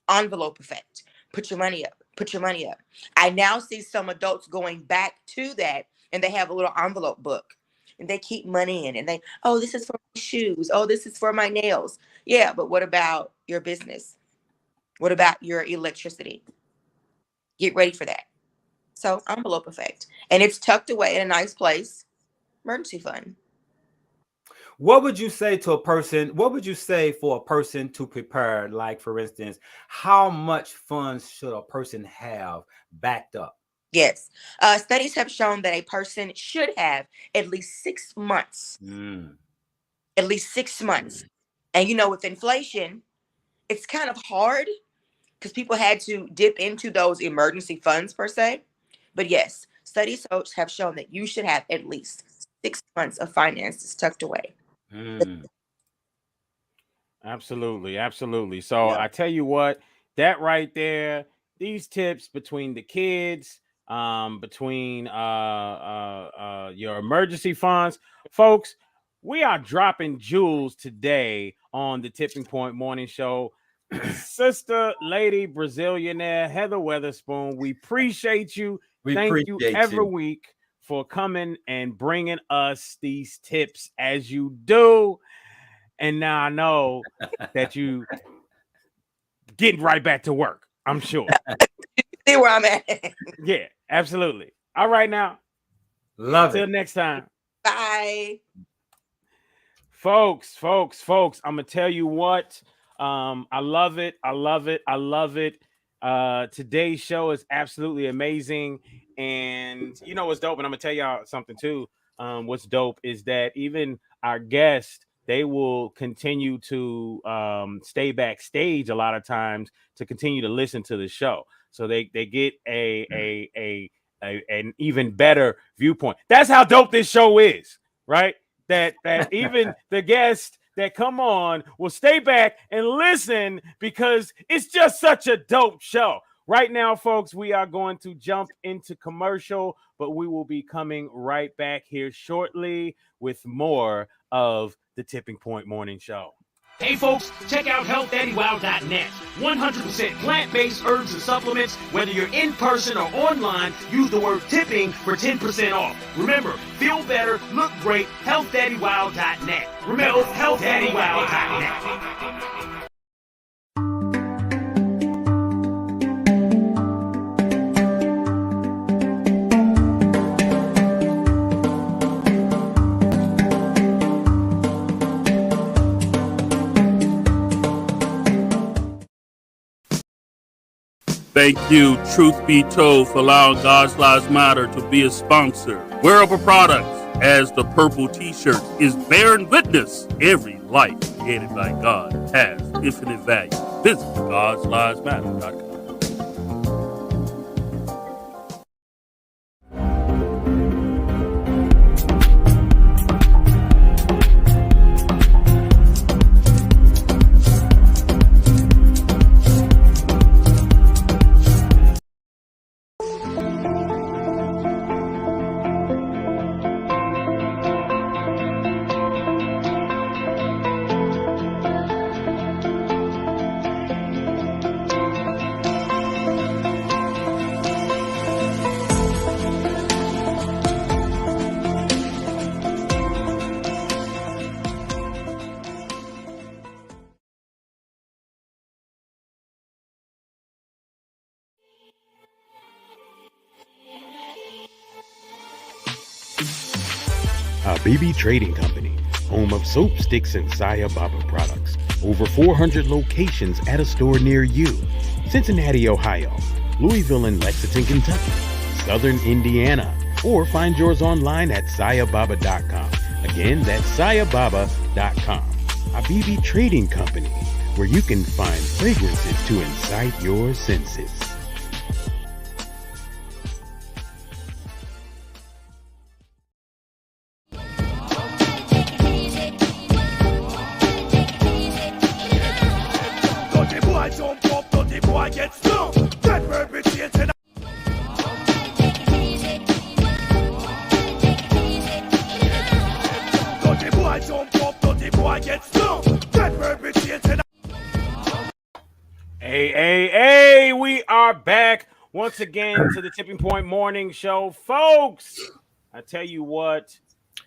envelope effect. Put your money up, put your money up. I now see some adults going back to that, and they have a little envelope book. And they keep money in, and this is for my shoes. Oh, this is for my nails. Yeah, but what about your business? What about your electricity? Get ready for that. So envelope effect. And it's tucked away in a nice place. Emergency fund. What would you say to a person? What would you say for a person to prepare? Like, for instance, how much funds should a person have backed up? Yes. Studies have shown that a person should have at least 6 months. At least 6 months. And with inflation, it's kind of hard because people had to dip into those emergency funds per se. But yes, studies have shown that you should have at least 6 months of finances tucked away. Absolutely. So I tell you what, that right there, these tips between the kids, between your emergency funds, folks, we are dropping jewels today on the Tipping Point Morning Show. Sister Lady Brazilianaire Heather Weatherspoon, we appreciate you. Thank you every week for coming and bringing us these tips as you do. And now I know that you getting right back to work, I'm sure. See where I'm at. Yeah, absolutely. All right now. Love it. Until next time. Bye. Folks, I'm going to tell you what. I love it. Today's show is absolutely amazing. And you know what's dope? And I'm going to tell y'all something too. What's dope is that even our guests, they will continue to stay backstage a lot of times to continue to listen to the show. So they get an even better viewpoint. That's how dope this show is, right? That even the guests that come on will stay back and listen because it's just such a dope show. Right now, folks, we are going to jump into commercial, but we will be coming right back here shortly with more of the Tipping Point Morning Show. Hey folks, check out healthdaddywow.net. 100% plant-based herbs and supplements. Whether you're in person or online, use the word tipping for 10% off. Remember, feel better, look great, healthdaddywow.net. Remember, healthdaddywow.net. Thank you, Truth Be Told, for allowing God's Lives Matter to be a sponsor. Wearable products, as the purple t-shirt, is bearing witness. Every life created by God has infinite value. Visit God'sLivesMatter.com. Habibi Trading Company, home of soap sticks and Saya Baba products. Over 400 locations at a store near you. Cincinnati, Ohio, Louisville and Lexington, Kentucky, Southern Indiana, or find yours online at sayababa.com. Again, that's sayababa.com. Habibi Trading Company, where you can find fragrances to incite your senses. Hey, we are back once again to the Tipping Point Morning Show. Folks, I tell you what,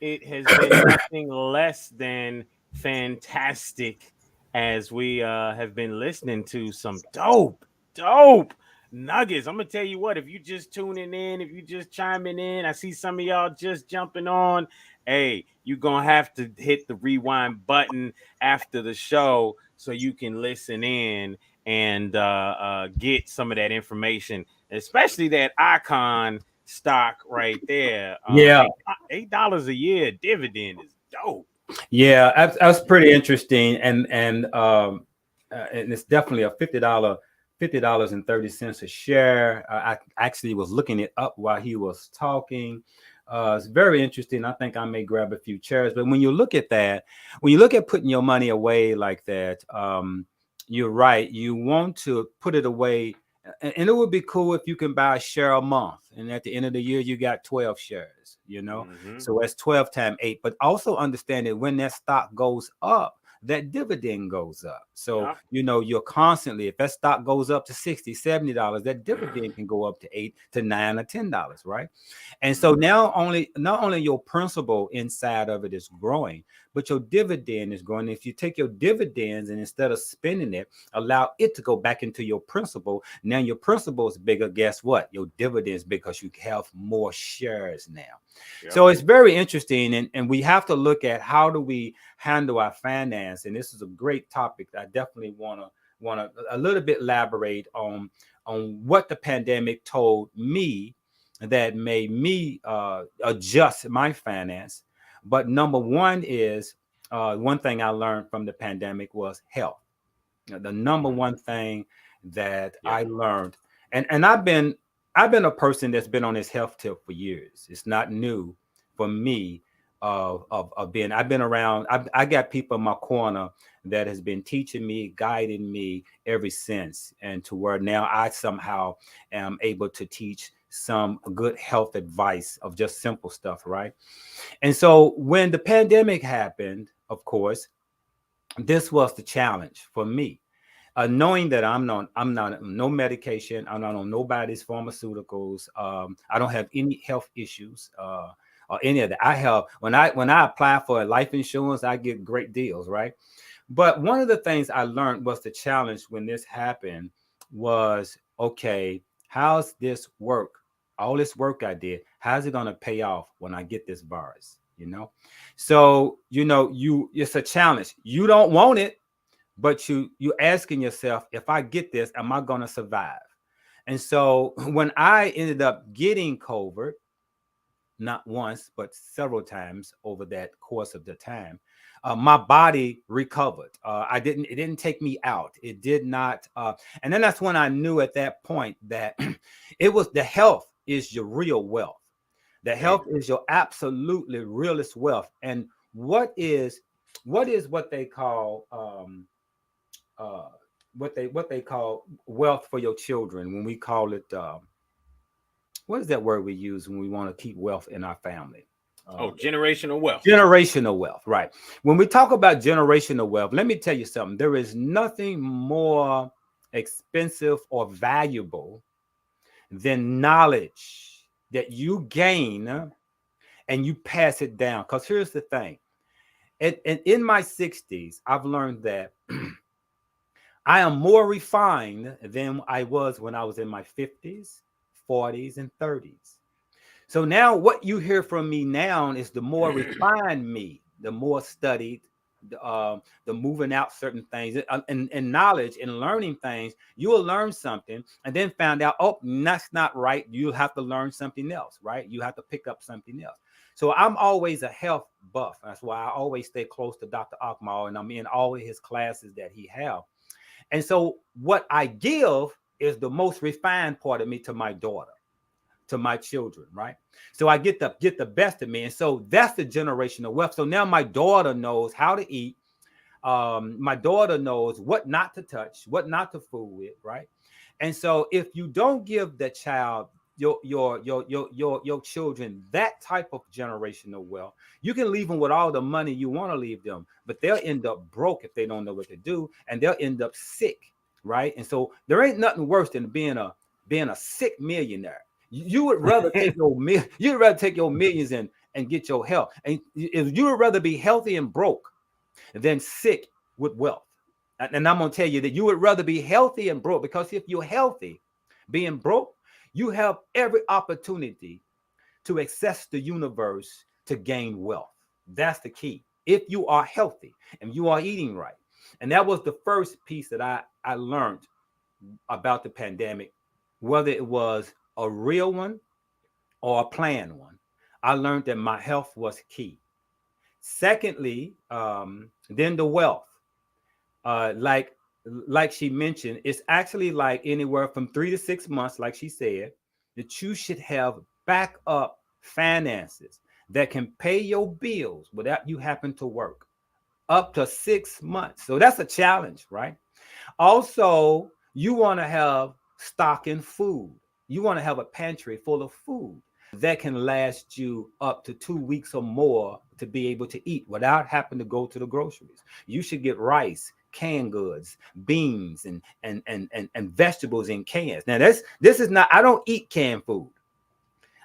it has been nothing less than fantastic as we have been listening to some dope nuggets. I'm going to tell you what, if you just tuning in, if you just chiming in, I see some of y'all just jumping on. Hey, you're going to have to hit the rewind button after the show so you can listen in and get some of that information, especially that Icon stock right there. Yeah, $8 a year dividend is dope. Yeah, that's pretty interesting, and it's definitely a $50.30 a share. I actually was looking it up while he was talking. It's very interesting. I think I may grab a few shares. But when you look at that, when you look at putting your money away like that, you're right. You want to put it away, and it would be cool if you can buy a share a month. And at the end of the year, you got 12 shares, So that's 12 times 8. But also understand that when that stock goes up, that dividend goes up. So, you're constantly, if that stock goes up to $60, $70, that dividend can go up to $8 to $9 or $10, right? And so now not only your principal inside of it is growing, but your dividend is growing. If you take your dividends and instead of spending it, allow it to go back into your principal, now your principal is bigger. Guess what? Your dividend is because you have more shares now. So it's very interesting, and we have to look at how do we handle our finance. And this is a great topic that I definitely want to a little bit elaborate on what the pandemic told me that made me adjust my finance. But number one is one thing I learned from the pandemic was health. The number one thing that I learned, and I've been a person that's been on this health tip for years. It's not new for me. of being. I've been around. I got people in my corner that has been teaching me, guiding me ever since, and to where now I somehow am able to teach some good health advice of just simple stuff, right? And so when the pandemic happened, of course, this was the challenge for me. Knowing that I'm not no medication, I'm not on nobody's pharmaceuticals. I don't have any health issues or any of that. I have when I apply for life insurance, I get great deals, right? But one of the things I learned was the challenge when this happened was, okay, how's this work? All this work I did, how's it going to pay off when I get this virus? So it's a challenge. You don't want it, but you asking yourself, if I get this, am I going to survive? And so when I ended up getting COVID, not once but several times over that course of the time, my body recovered. It didn't take me out. It did not. And then that's when I knew at that point that it was the health is your real wealth. The health is your absolutely realest wealth. And what they call what they call wealth for your children, when we call it what is that word we use when we want to keep wealth in our family? Generational wealth. Generational wealth, right? When we talk about generational wealth, let me tell you something. There is nothing more expensive or valuable than knowledge that you gain and you pass it down. Because here's the thing. In my 60s, I've learned that I am more refined than I was when I was in my 50s, 40s, and 30s. So now what you hear from me now is the more refined me, the more studied, the moving out certain things and knowledge and learning things. You will learn something and then find out, oh, that's not right. You'll have to learn something else, right? You have to pick up something else. So I'm always a health buff. That's why I always stay close to Dr. Akmal, and I'm in all of his classes that he have. And so what I give is the most refined part of me to my daughter, to my children, right? So I get the best of me. And so that's the generational wealth. So now my daughter knows how to eat. My daughter knows what not to touch, what not to fool with, right? And so if you don't give the child, your children, that type of generational wealth, you can leave them with all the money you want to leave them, but they'll end up broke if they don't know what to do, and they'll end up sick, right? And so there ain't nothing worse than being a sick millionaire. You would rather take your millions and get your health. And you would rather be healthy and broke than sick with wealth. And I'm going to tell you that you would rather be healthy and broke, because if you're healthy, being broke, you have every opportunity to access the universe to gain wealth. That's the key. If you are healthy and you are eating right. And that was the first piece that I learned about the pandemic, whether it was a real one or a planned one. I learned that my health was key. Secondly, then the wealth. Like she mentioned, it's actually like anywhere from 3 to 6 months, like she said, that you should have backup finances that can pay your bills without you having to work up to 6 months. So that's a challenge, right? Also, you want to have stock in food. You want to have a pantry full of food that can last you up to 2 weeks or more to be able to eat without having to go to the groceries. You should get rice, canned goods, beans, and vegetables in cans. Now this is not, I don't eat canned food.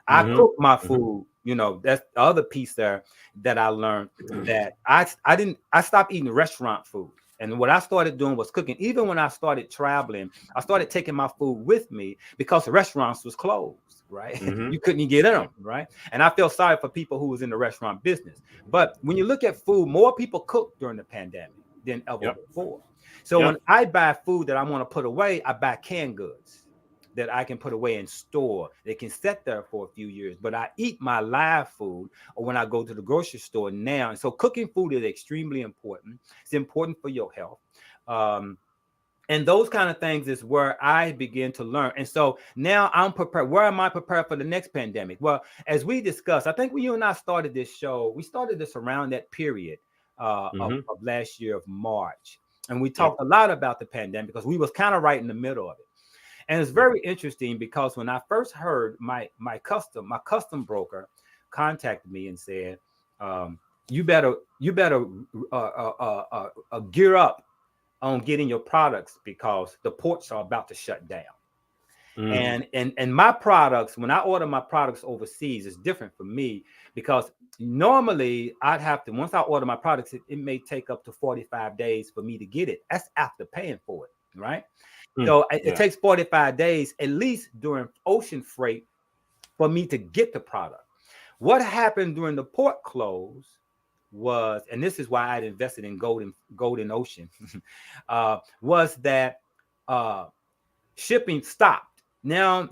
I cook my food. That's the other piece there that I learned, that I stopped eating restaurant food. And what I started doing was cooking. Even when I started traveling, I started taking my food with me because the restaurants was closed, right? You couldn't get in them, right? And I feel sorry for people who was in the restaurant business. But when you look at food, more people cooked during the pandemic than ever before. So when I buy food that I want to put away, I buy canned goods that I can put away and store. They can sit there for a few years, but I eat my live food or when I go to the grocery store now. And so cooking food is extremely important. It's important for your health. And those kind of things is where I begin to learn. And so now I'm prepared. Where am I prepared for the next pandemic? Well, as we discussed, I think when you and I started this show, we started this around that period of last year of March. And we talked a lot about the pandemic because we was kind of right in the middle of it. And it's very interesting because when I first heard my custom broker contacted me and said, you better gear up on getting your products because the ports are about to shut down. And my products, when I order my products overseas, it's different for me because normally I'd have to, once I order my products, it may take up to 45 days for me to get it. That's after paying for it, right? So it takes 45 days at least during ocean freight for me to get the product. What happened during the port close was, and this is why I'd invested in Golden Ocean, was that shipping stopped. Now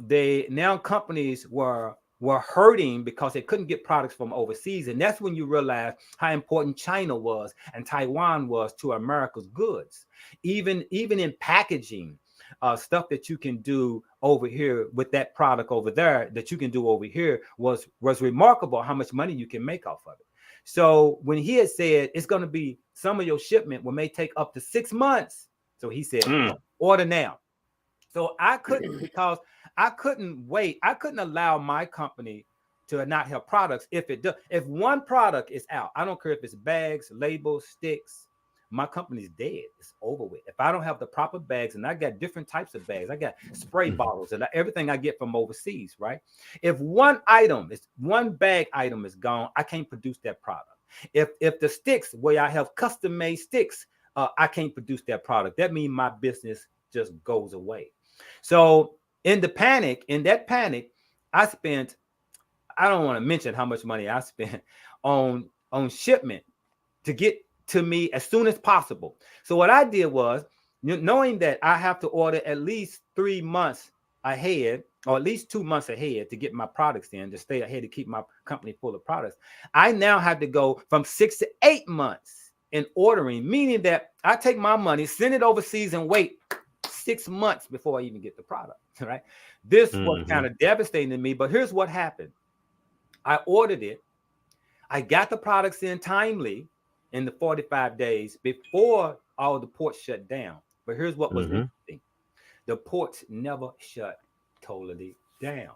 companies were hurting because they couldn't get products from overseas, and that's when you realize how important China was and Taiwan was to America's goods. Even in packaging, stuff that you can do over here with that product over there that you can do over here was remarkable how much money you can make off of it. So when he had said it's going to be some of your shipment may take up to 6 months, so he said order now. So I couldn't, because I couldn't wait. I couldn't allow my company to not have products. If one product is out, I don't care if it's bags, labels, sticks, my company's dead. It's over with. If I don't have the proper bags, and I got different types of bags, I got spray bottles and everything I get from overseas, right? If one bag item is gone, I can't produce that product. If the sticks, where I have custom made sticks, I can't produce that product. That means my business just goes away. So in that panic, I spent, I don't want to mention how much money I spent on shipment to get to me as soon as possible. So what I did was, knowing that I have to order at least 3 months ahead, or at least 2 months ahead to get my products in, to stay ahead to keep my company full of products, I now had to go from 6 to 8 months in ordering, meaning that I take my money, send it overseas, and wait 6 months before I even get the product, right? This was kind of devastating to me, but here's what happened. I ordered it. I got the products in timely in the 45 days before all the ports shut down. But here's what was interesting. The ports never shut totally down.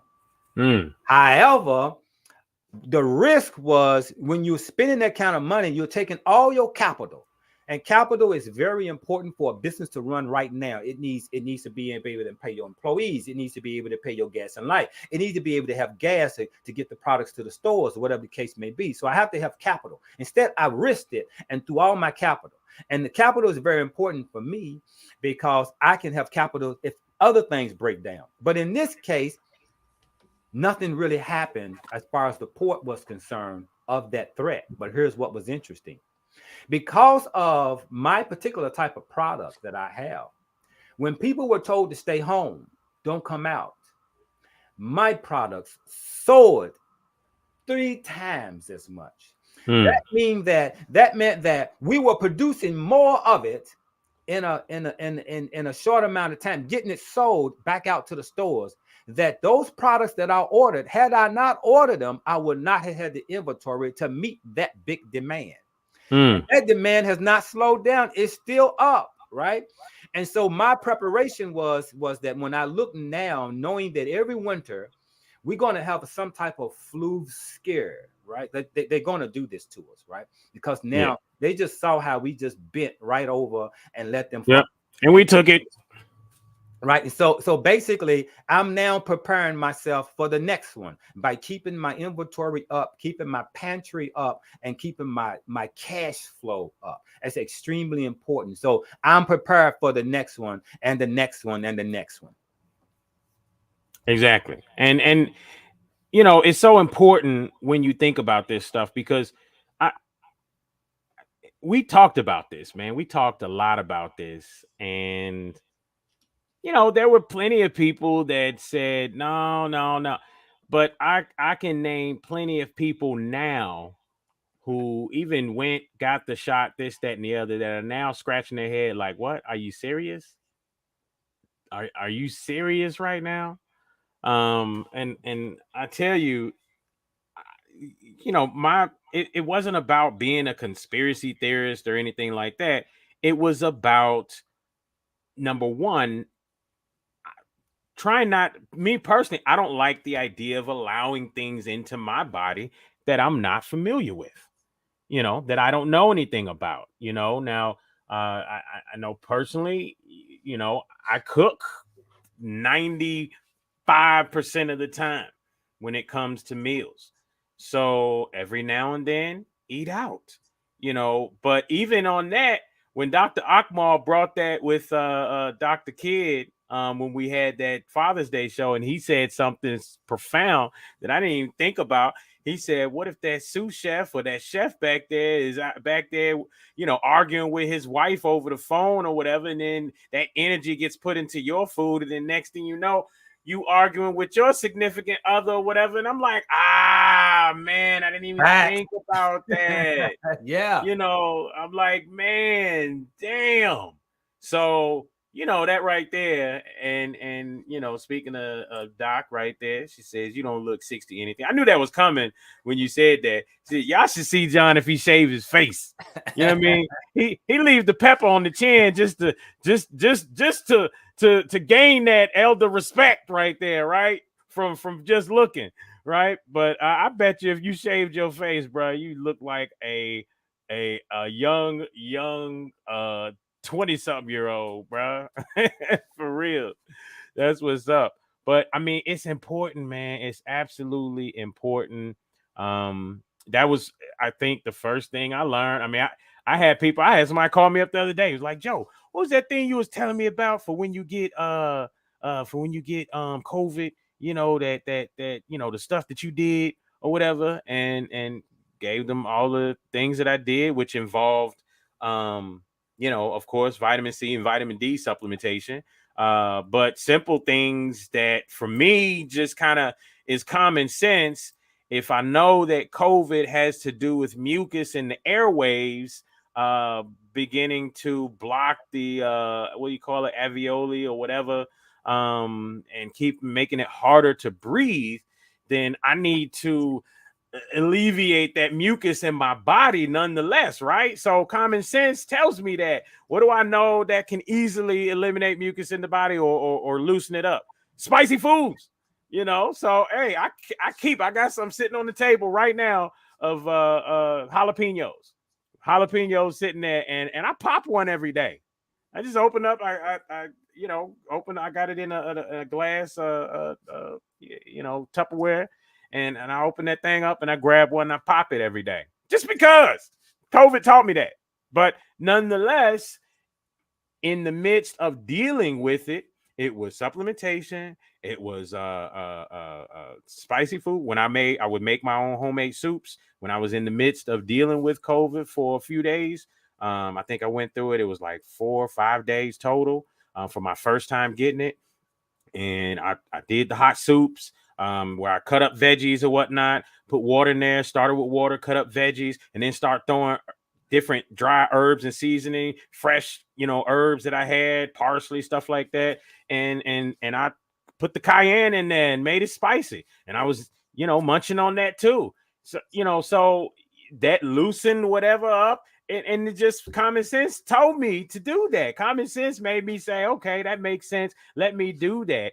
However, the risk was when you're spending that kind of money, you're taking all your capital. And capital is very important for a business to run right now. It needs to be able to pay your employees. It needs to be able to pay your gas and light. It needs to be able to have gas to get the products to the stores, or whatever the case may be. So I have to have capital. Instead, I risked it and threw all my capital. And the capital is very important for me because I can have capital if other things break down. But in this case, nothing really happened as far as the port was concerned of that threat. But here's what was interesting. Because of my particular type of product that I have, when people were told to stay home, don't come out, my products soared 3 times as much. That meant that we were producing more of it in a short amount of time, getting it sold back out to the stores. That those products that I ordered, had I not ordered them, I would not have had the inventory to meet that big demand. That demand has not slowed down. It's still up, right? And so my preparation was that when I look now, knowing that every winter we're going to have some type of flu scare, right? They're going to do this to us, right? Because now they just saw how we just bent right over and let them. Yeah, and we took it. Right. And so basically, I'm now preparing myself for the next one by keeping my inventory up, keeping my pantry up, and keeping my cash flow up. That's extremely important. So I'm prepared for the next one and the next one and the next one. Exactly. And you know, it's so important when you think about this stuff, because we talked about this, man. We talked a lot about this, and you know, there were plenty of people that said, no. But I can name plenty of people now who even got the shot, this, that, and the other, that are now scratching their head like, what? Are you serious? are you serious right now? And I tell you, it wasn't about being a conspiracy theorist or anything like that. It was about, number one, me personally, I don't like the idea of allowing things into my body that I'm not familiar with, that I don't know anything about. Now, I know personally, I cook 95% of the time when it comes to meals. So every now and then, eat out, but even on that, when Dr. Akmal brought that with Dr. Kidd, when we had that Father's Day show, and he said something profound that I didn't even think about. He said, what if that sous chef or that chef back there is back there, arguing with his wife over the phone or whatever, and then that energy gets put into your food, and then next thing you know, you arguing with your significant other or whatever. And I'm like, man, I didn't even think about that. Yeah. I'm like, man, damn. So, that right there. And speaking of Doc right there, she says, you don't look 60 anything. I knew that was coming when you said that. See, y'all should see John if he shaved his face. You know what I mean? He leaves the pepper on the chin just to gain that elder respect right there, right? From just looking, right? But I bet you if you shaved your face, bro, you look like a young 20-something-year-old, bro. For real. That's what's up. But I mean, it's important, man. It's absolutely important. That was, I think, the first thing I learned. I mean, I had somebody call me up the other day. He was like, Joe, what was that thing you was telling me about for when you get COVID, that the stuff that you did or whatever, and gave them all the things that I did, which involved of course, vitamin C and vitamin D supplementation, but simple things that for me just kind of is common sense. If I know that COVID has to do with mucus in the airwaves, beginning to block the what do you call it, alveoli or whatever, and keep making it harder to breathe, then I need to alleviate that mucus in my body nonetheless, right? So common sense tells me that. What do I know that can easily eliminate mucus in the body or loosen it up? Spicy foods, So hey, I got some sitting on the table right now of jalapenos sitting there, and I pop one every day. I just open up, I got it in a glass Tupperware, and I open that thing up and I grab one and I pop it every day, just because COVID taught me that. But nonetheless, in the midst of dealing with it, it was supplementation. It was spicy food. When I would make my own homemade soups when I was in the midst of dealing with COVID for a few days. I think I went through it. It was like 4 or 5 days total for my first time getting it. And I did the hot soups where I cut up veggies or whatnot, put water in there, started with water, cut up veggies, and then start throwing different dry herbs and seasoning, fresh, herbs that I had, parsley, stuff like that. And I put the cayenne in there and made it spicy. And I was, munching on that too. So, so that loosened whatever up. And it just common sense told me to do that. Common sense made me say, okay, that makes sense. Let me do that.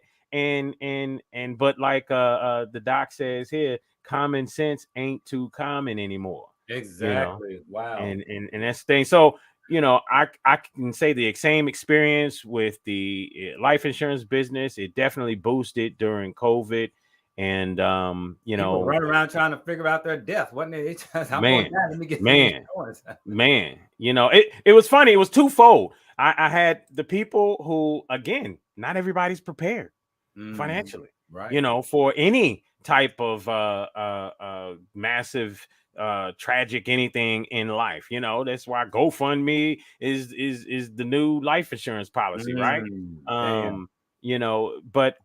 But like the doc says here, common sense ain't too common anymore. Exactly. Wow. And that's the thing. So, I can say the same experience with the life insurance business. It definitely boosted during COVID. And people run around trying to figure out their death, wasn't it? Man, it was funny. It was twofold. I had the people who, again, not everybody's prepared financially, right? For any type of massive tragic anything in life. That's why GoFundMe is the new life insurance policy, right? But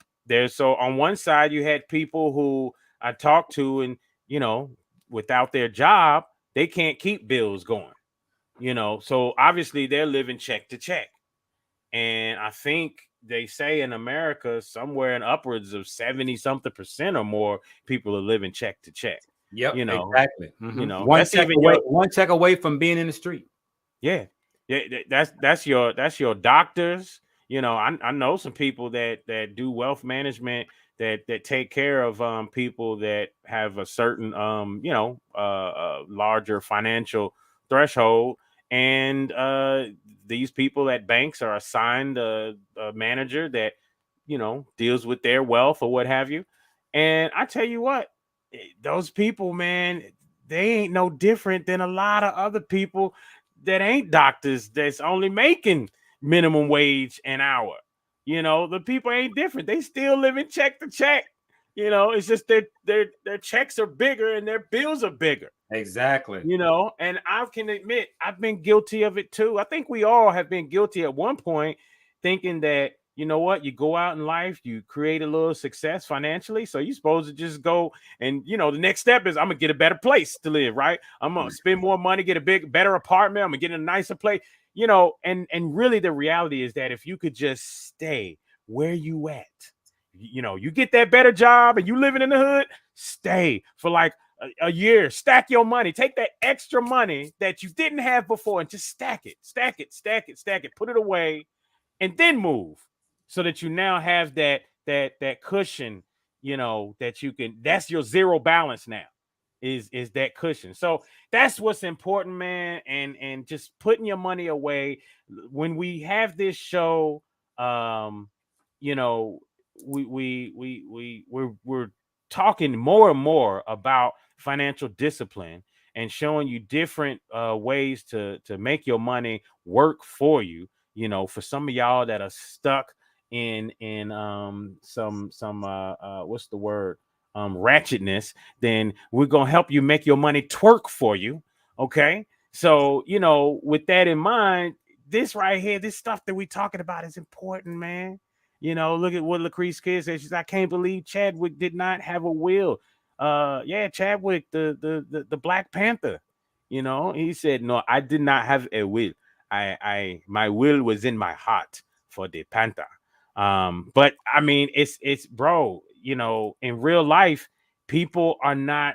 so on one side you had people who I talked to, and without their job they can't keep bills going, so obviously they're living check to check. And I think they say in America, somewhere in upwards of 70-something% or more people are living check to check. Yep, You know, exactly. you know, one that's check even away, your, one check away from being in the street. yeah, that's your doctors. You know, I know some people that do wealth management that take care of people that have a certain larger financial threshold, and these people at banks are assigned a manager that, you know, deals with their wealth or what have you. And I tell you what, those people, man, they ain't no different than a lot of other people that ain't doctors that's only making minimum wage an hour. You know, the people ain't different. They still living check to check. You know, it's just their checks are bigger and their bills are bigger. Exactly. You know, and I can admit I've been guilty of it too. I think we all have been guilty at one point, thinking that, you know what, you go out in life, you create a little success financially, so you're supposed to just go and, you know, the next step is I'm gonna get a better place to live, right? I'm gonna spend more money, get a better apartment, I'm gonna get in a nicer place, you know. And really the reality is that if you could just stay where you at, you know, you get that better job and you living in the hood, stay for like a year, stack your money, take that extra money that you didn't have before and just stack it, put it away, and then move, so that you now have that cushion, you know, that you can, that's your zero balance now, is that cushion. So that's what's important, man. And just putting your money away. When we have this show, you know, we're talking more and more about financial discipline and showing you different ways to make your money work for you. You know, for some of y'all that are stuck in some what's the word, ratchetness, then we're gonna help you make your money twerk for you. Okay, so, you know, with that in mind, this right here, this stuff that we're talking about is important, man. You know, look at what Lucretia Kid says. She's, I can't believe Chadwick did not have a will. Yeah, Chadwick, the Black Panther. You know, he said, no, I did not have a will. My will was in my heart for the Panther. But I mean, it's bro, you know, in real life, people are not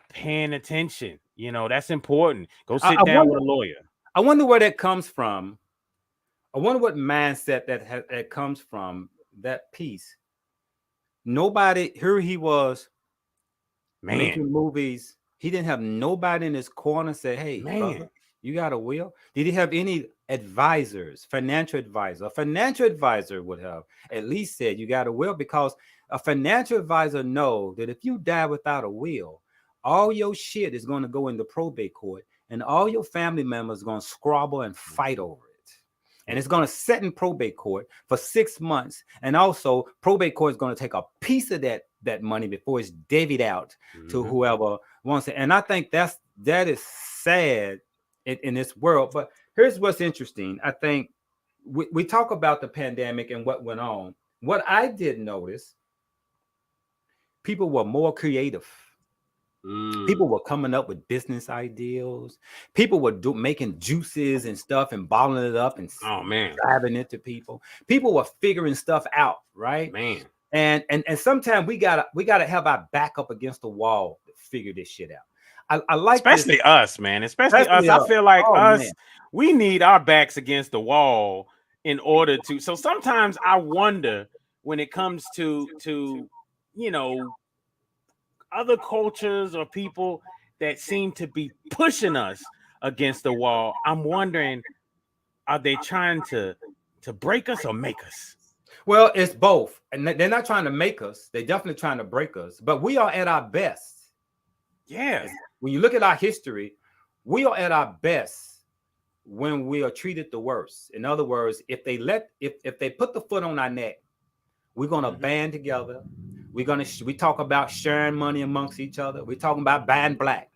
paying attention. You know, that's important. Go sit down with a lawyer. I wonder where that comes from. I wonder what mindset that comes from, that piece. Nobody, here he was, man, making movies. He didn't have nobody in his corner say, hey, man, brother, you got a will? Did he have any advisors, financial advisor? A financial advisor would have at least said, you got a will, because a financial advisor knows that if you die without a will, all your shit is going to go into probate court, and all your family members are going to squabble and fight over it. And it's going to sit in probate court for 6 months. And also, probate court is going to take a piece of that money before it's divvied out to whoever wants it. And I think that is sad in this world. But here's what's interesting. I think we talk about the pandemic and what went on. What I did notice, people were more creative. People were coming up with business ideas. People were making juices and stuff and bottling it up and driving it to people. People were figuring stuff out, right? Man. And sometimes we gotta have our back up against the wall to figure this shit out. I like, especially us, man. Especially us. I feel like us, man. We need our backs against the wall in order to. So sometimes I wonder when it comes to you know, other cultures or people that seem to be pushing us against the wall. I'm wondering, are they trying to break us or make us? Well, it's both. And they're not trying to make us. They're definitely trying to break us. But we are at our best. Yeah. When you look at our history, we are at our best when we are treated the worst. In other words, if they put the foot on our neck, we're going to band together. We talk about sharing money amongst each other. We're talking about buying black.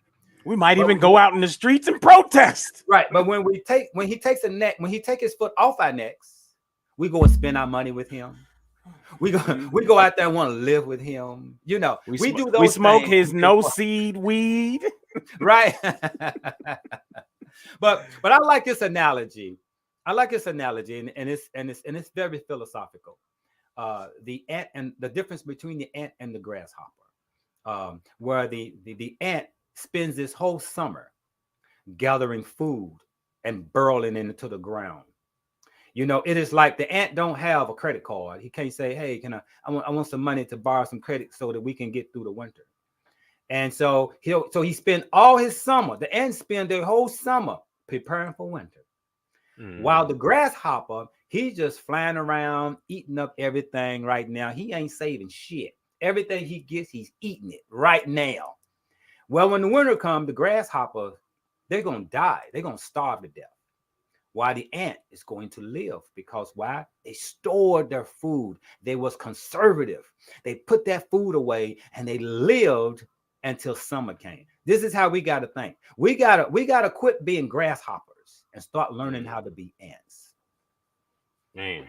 We might even go out in the streets and protest. Right. But when he takes his foot off our necks, we go and spend our money with him. We go out there and want to live with him. You know, we smoke his no seed weed. Right. But I like this analogy. I like this analogy, and it's very philosophical. The ant and the difference between the ant and the grasshopper, where the ant spends this whole summer gathering food and burrowing into the ground. It is like the ant don't have a credit card. He can't say, "Hey, I want some money to borrow some credit so that we can get through the winter." And so he spend all his summer. The ants spend their whole summer preparing for winter. While the grasshopper, he's just flying around, eating up everything right now. He ain't saving shit. Everything he gets, he's eating it right now. Well, when the winter comes, the grasshopper, they're going to die. They're going to starve to death. While the ant is going to live. Because why? They stored their food. They was conservative. They put that food away and they lived until summer came. This is how we got to think. We gotta quit being grasshoppers and start learning how to be ants. Man,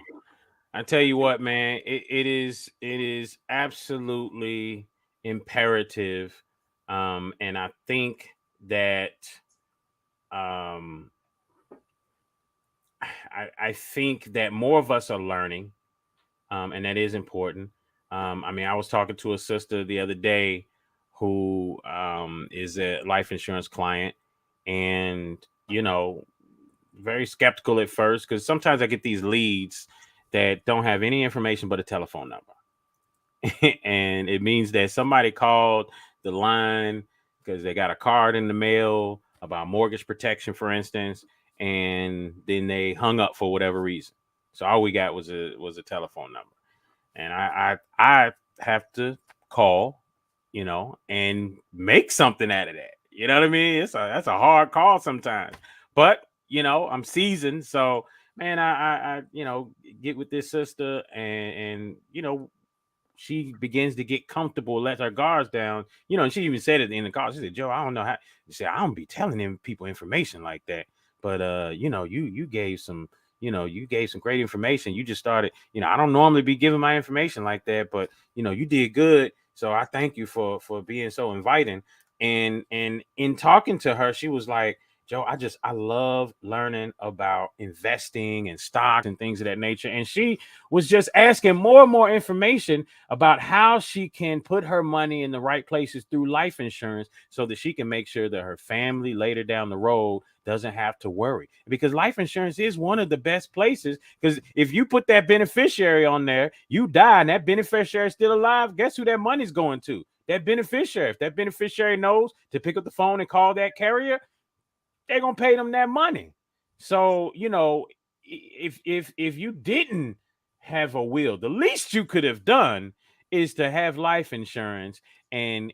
I tell you what, man, it is absolutely imperative. And I think that I think that more of us are learning, and that is important. I was talking to a sister the other day who is a life insurance client, and very skeptical at first, because sometimes I get these leads that don't have any information but a telephone number. And it means that somebody called the line because they got a card in the mail about mortgage protection, for instance, and then they hung up for whatever reason. So all we got was a telephone number. And I have to call, and make something out of that. You know what I mean? That's a hard call sometimes. But I'm seasoned, so man, I get with this sister, and she begins to get comfortable, let her guards down, and she even said at the end of the call, she said, "Joe, I don't know how." She said, "I don't be telling them people information like that, but you gave some, you gave some great information. You just started, I don't normally be giving my information like that, but you did good. So I thank you for being so inviting." And in talking to her, she was like, "Joe, I love learning about investing and stocks and things of that nature." And she was just asking more and more information about how she can put her money in the right places through life insurance so that she can make sure that her family later down the road doesn't have to worry. Because life insurance is one of the best places, because if you put that beneficiary on there, you die and that beneficiary is still alive, guess who that money's going to? That beneficiary. If that beneficiary knows to pick up the phone and call that carrier, they're gonna pay them that money. So if you didn't have a will, the least you could have done is to have life insurance and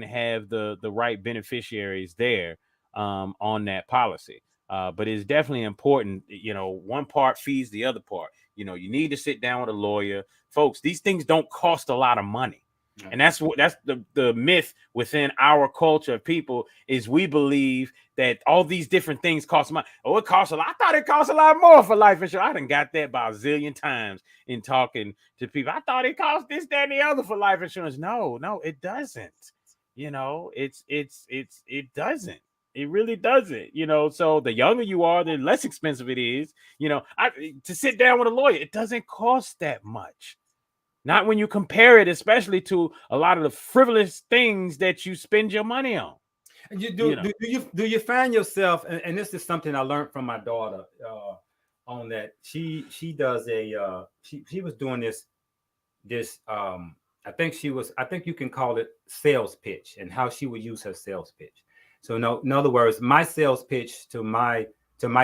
have the right beneficiaries there on that policy. But it's definitely important. One part feeds the other part. You need to sit down with a lawyer, folks. These things don't cost a lot of money. And that's the myth within our culture of people, is we believe that all these different things cost money. Oh, it costs a lot. I thought it cost a lot more for life insurance. I done got that about a zillion times in talking to people. I thought it cost this, that, and the other for life insurance. No, it doesn't. It doesn't. It really doesn't. So the younger you are, the less expensive it is. To sit down with a lawyer, it doesn't cost that much. Not when you compare it, especially to a lot of the frivolous things that you spend your money on. And do you find yourself, and this is something I learned from my daughter on that. She does she was doing this I think you can call it sales pitch, and how she would use her sales pitch. So in other words, my sales pitch to my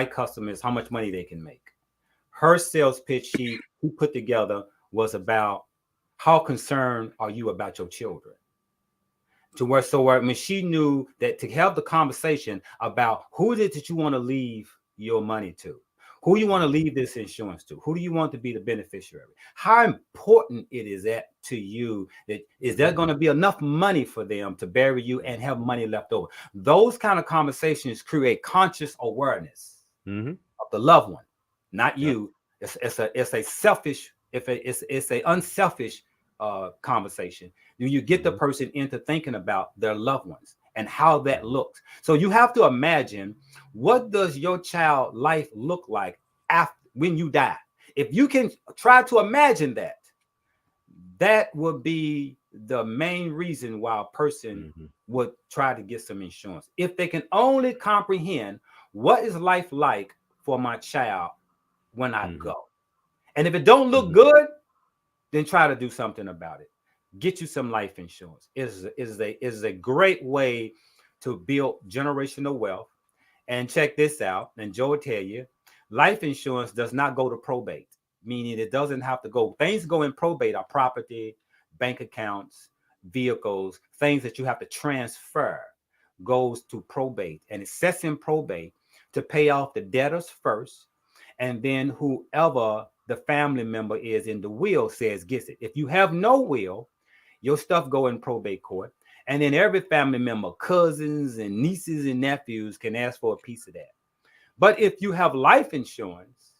customers, how much money they can make. Her sales pitch she put together was about, how concerned are you about your children? When she knew that to have the conversation about who is it that you want to leave your money to, who you want to leave this insurance to, who do you want to be the beneficiary, how important it is that to you, that is there going to be enough money for them to bury you and have money left over. Those kind of conversations create conscious awareness of the loved one, not you. It's a selfish, it's a unselfish conversation. You get the person into thinking about their loved ones and how that looks. So you have to imagine, what does your child life look like after when you die. If you can try to imagine that, that would be the main reason why a person would try to get some insurance. If they can only comprehend what is life like for my child when I go. And if it don't look good, then try to do something about it. Get you some life insurance. It is a great way to build generational wealth. And check this out, and Joe will tell you, life insurance does not go to probate, meaning it doesn't have to go. Things go in probate are property, bank accounts, vehicles, things that you have to transfer goes to probate. And it sets in probate to pay off the debtors first, and then whoever the family member is in the will says gets it. If you have no will, your stuff go in probate court. And then every family member, cousins and nieces and nephews can ask for a piece of that. But if you have life insurance,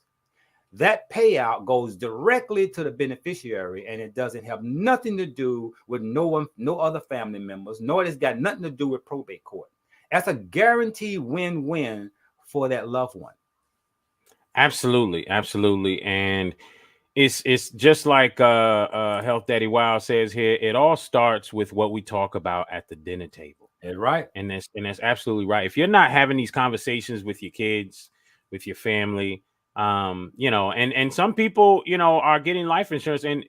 that payout goes directly to the beneficiary, and it doesn't have nothing to do with no other family members, nor it's got nothing to do with probate court. That's a guaranteed win-win for that loved one. Absolutely, absolutely. And it's just like Health Daddy Wild says here, it all starts with what we talk about at the dinner table. That's right. And that's absolutely right. If you're not having these conversations with your kids, with your family, and some people, are getting life insurance. And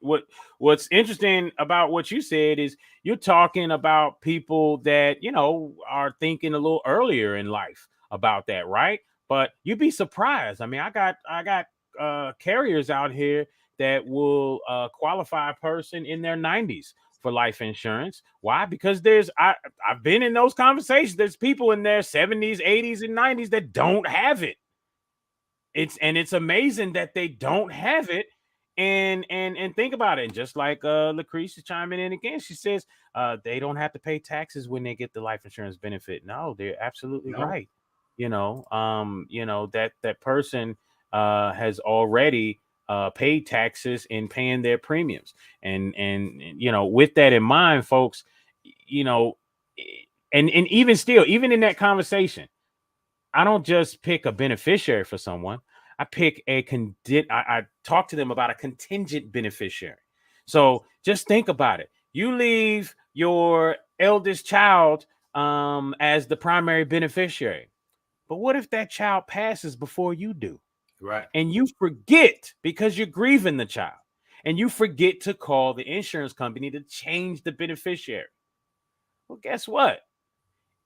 what's interesting about what you said is you're talking about people that, are thinking a little earlier in life about that, right? But you'd be surprised. I mean, I got carriers out here that will qualify a person in their 90s for life insurance. Why? Because I've been in those conversations. There's people in their 70s, 80s, and 90s that don't have it. It's amazing that they don't have it. And think about it. And just like Lucretia chiming in again, she says they don't have to pay taxes when they get the life insurance benefit. No, they're absolutely right. That person has already paid taxes in paying their premiums. And with that in mind, folks, and even still, even in that conversation, I don't just pick a beneficiary for someone. I pick I talk to them about a contingent beneficiary. So just think about it. You leave your eldest child as the primary beneficiary. But what if that child passes before you do? Right. And you forget, because you're grieving the child, and you forget to call the insurance company to change the beneficiary. Well, guess what?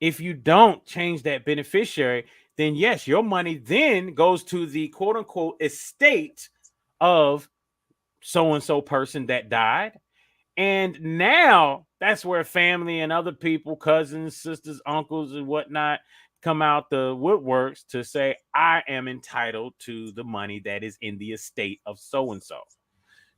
If you don't change that beneficiary, then yes, your money then goes to the quote unquote estate of so-and-so person that died. And now that's where family and other people, cousins, sisters, uncles, and whatnot come out the woodworks to say, I am entitled to the money that is in the estate of so-and-so.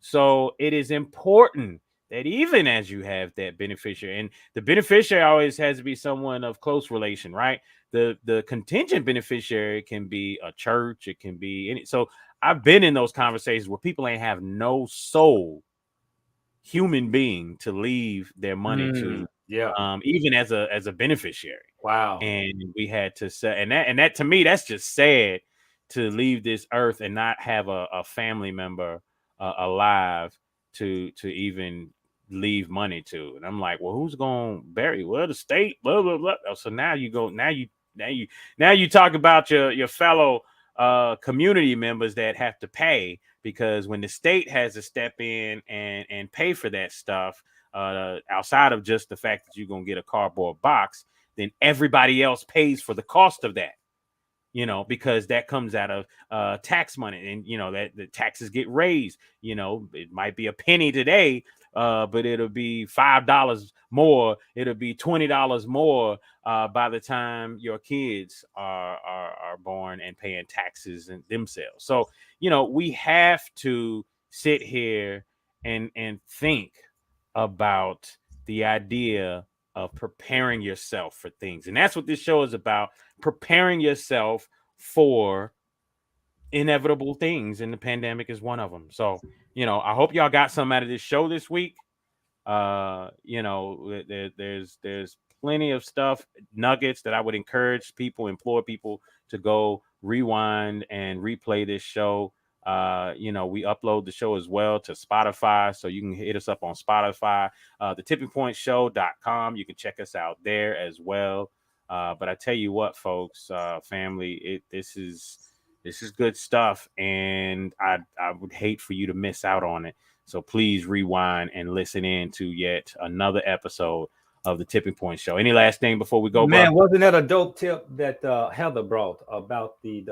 So it is important that even as you have that beneficiary, and the beneficiary always has to be someone of close relation, right? The contingent beneficiary can be a church, it can be any. So I've been in those conversations where people ain't have no soul human being to leave their money to, even as a beneficiary. Wow. And we had to say, and that to me, that's just sad, to leave this earth and not have a family member alive to even leave money to. And I'm like, well, who's going to bury? Well, the state, blah, blah, blah. So now you talk about your fellow community members that have to pay, because when the state has to step in and pay for that stuff, outside of just the fact that you're going to get a cardboard box, then everybody else pays for the cost of that, because that comes out of tax money, and that the taxes get raised. It might be a penny today, but it'll be $5 more. It'll be $20 more by the time your kids are born and paying taxes and themselves. So we have to sit here and think about the idea of preparing yourself for things. And that's what this show is about, preparing yourself for inevitable things, and the pandemic is one of them. So, I hope y'all got something out of this show this week. There's plenty of stuff, nuggets that I would implore people to go rewind and replay this show. We upload the show as well to Spotify, so you can hit us up on Spotify, thetippingpointshow.com. You can check us out there as well. But I tell you what, folks, family, this is good stuff, and I would hate for you to miss out on it. So please rewind and listen in to yet another episode of the Tipping Point Show. Any last thing before we go, man? bro? Wasn't that a dope tip that Heather brought about the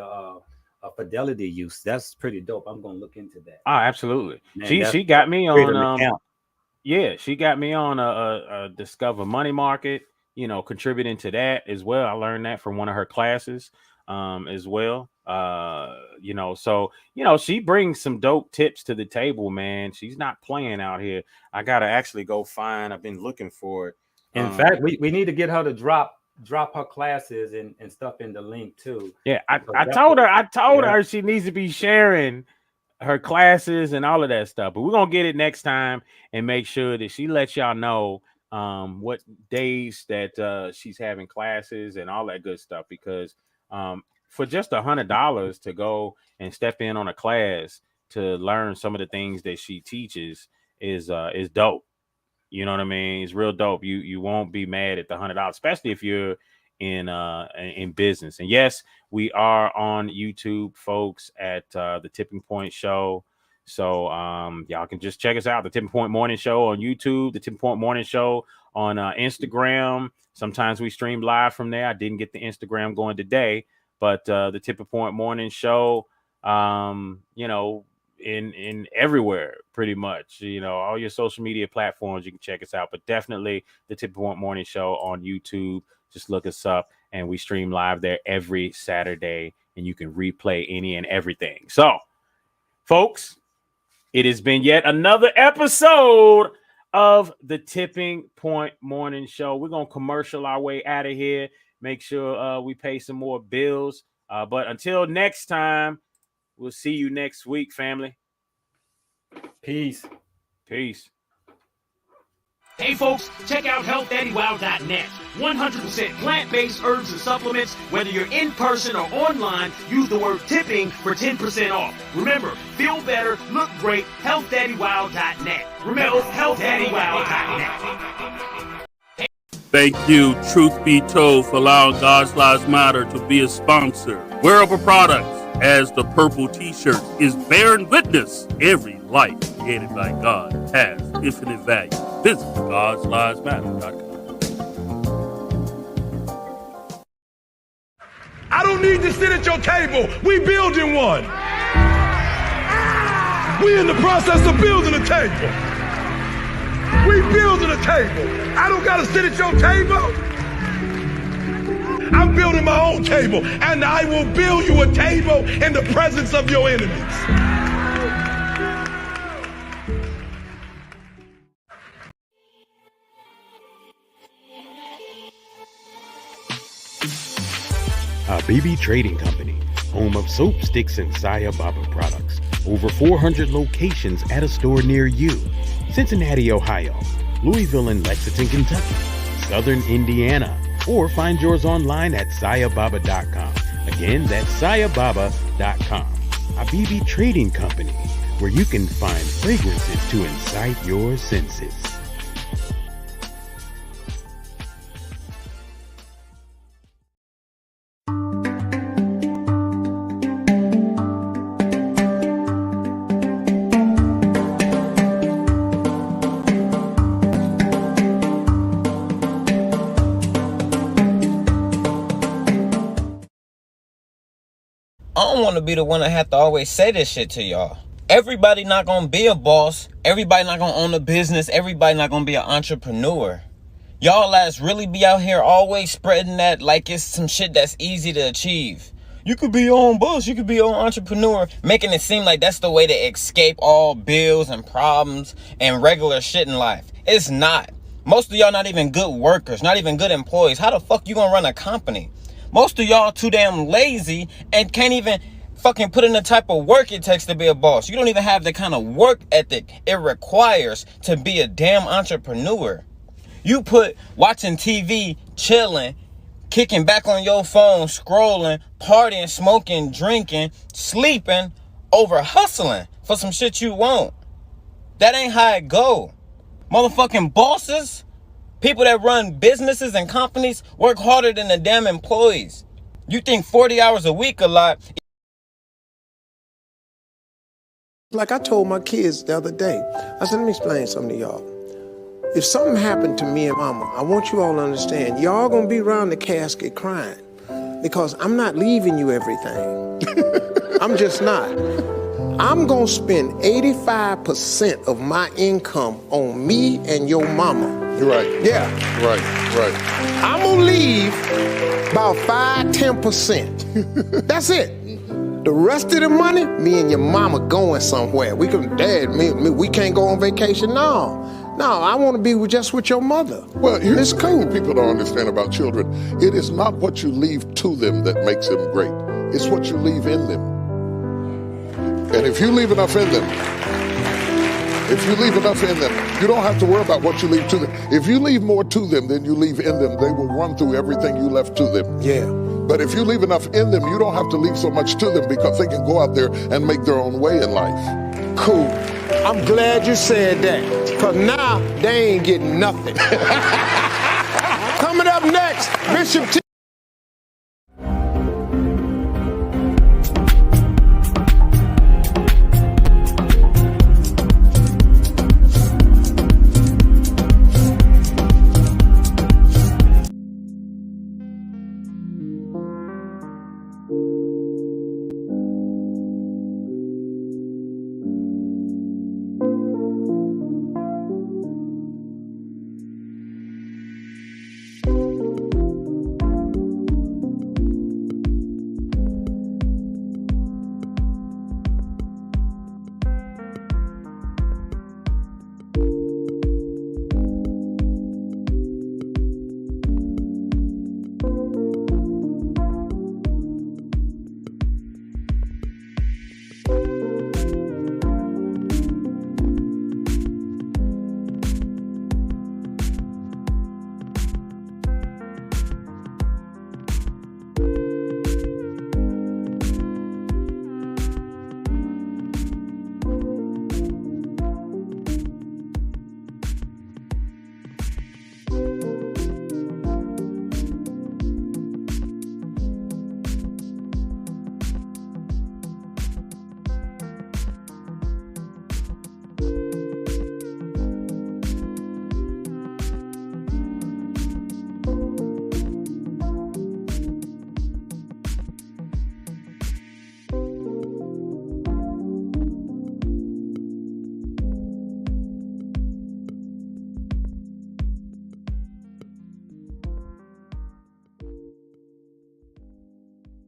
fidelity use? That's pretty dope. I'm gonna look into that. Oh, absolutely. Man, She got me on she got me on a Discover Money Market, contributing to that as well. I learned that from one of her classes as well. So she brings some dope tips to the table, man. She's not playing out here. I gotta actually go find. I've been looking for it. In fact, we need to get her to drop her classes and stuff in the link too. Yeah, I told her she needs to be sharing her classes and all of that stuff. But we're gonna get it next time and make sure that she lets y'all know what days that she's having classes and all that good stuff, because for just $100 to go and step in on a class to learn some of the things that she teaches is dope. You know what I mean? It's real dope. You won't be mad at the $100, especially if you're in business. And yes, we are on YouTube, folks, at the Tipping Point Show. So y'all can just check us out, the Tipping Point Morning Show on YouTube, the Tipping Point Morning Show on Instagram. Sometimes we stream live from there. I didn't get the Instagram going today, but the Tipping Point Morning Show, in everywhere, pretty much, all your social media platforms, you can check us out. But definitely the Tipping Point Morning Show on YouTube. Just look us up, and we stream live there every Saturday, and you can replay any and everything. So, folks, it has been yet another episode of the Tipping Point Morning Show. We're going to commercial our way out of here. Make sure we pay some more bills. But until next time, we'll see you next week, family. Peace. Peace. Hey folks, check out healthdaddywow.net. 100% plant-based herbs and supplements. Whether you're in person or online, use the word tipping for 10% off. Remember, feel better, look great, healthdaddywow.net. Remember, healthdaddywow.net. Thank you, Truth Be Told, for allowing God's Lives Matter to be a sponsor. Wearable Products, as the purple t-shirt, is bearing witness every life created by God has infinite value. Visit God'sLivesMatter.com. I don't need to sit at your table. We building one. We in the process of building a table. We building a table. I don't gotta sit at your table. I'm building my own table, and I will build you a table in the presence of your enemies. Habibi Trading Company, home of soap sticks and Saya Baba products. Over 400 locations at a store near you. Cincinnati, Ohio, Louisville and Lexington, Kentucky, Southern Indiana, or find yours online at sayababa.com. Again, that's sayababa.com. Habibi Trading Company, where you can find fragrances to incite your senses. I don't want to be the one that have to always say this shit to y'all. Everybody not going to be a boss. Everybody not going to own a business. Everybody not going to be an entrepreneur. Y'all ass really be out here always spreading that like it's some shit that's easy to achieve. You could be your own boss. You could be your own entrepreneur. Making it seem like that's the way to escape all bills and problems and regular shit in life. It's not. Most of y'all not even good workers. Not even good employees. How the fuck you going to run a company? Most of y'all too damn lazy and can't even fucking put in the type of work it takes to be a boss. You don't even have the kind of work ethic it requires to be a damn entrepreneur. You put watching TV, chilling, kicking back on your phone, scrolling, partying, smoking, drinking, sleeping over hustling for some shit you want. That ain't how it go. Motherfucking bosses, people that run businesses and companies work harder than the damn employees. You think 40 hours a week a lot. Like I told my kids the other day, I said, let me explain something to y'all. If something happened to me and mama, I want you all to understand, y'all gonna be around the casket crying because I'm not leaving you everything. I'm just not. I'm gonna spend 85% of my income on me and your mama. Right. Yeah. Right. I'm gonna leave about 5-10%. That's it. The rest of the money, me and your mama going somewhere. We can, Dad, we can't go on vacation. No, I want to be just with your mother. Well, here's cool. People don't understand about children. It is not what you leave to them that makes them great. It's what you leave in them. And if you leave enough in them, you don't have to worry about what you leave to them. If you leave more to them than you leave in them, they will run through everything you left to them. Yeah. But if you leave enough in them, you don't have to leave so much to them because they can go out there and make their own way in life. Cool. I'm glad you said that, because now they ain't getting nothing. Coming up next, Bishop T.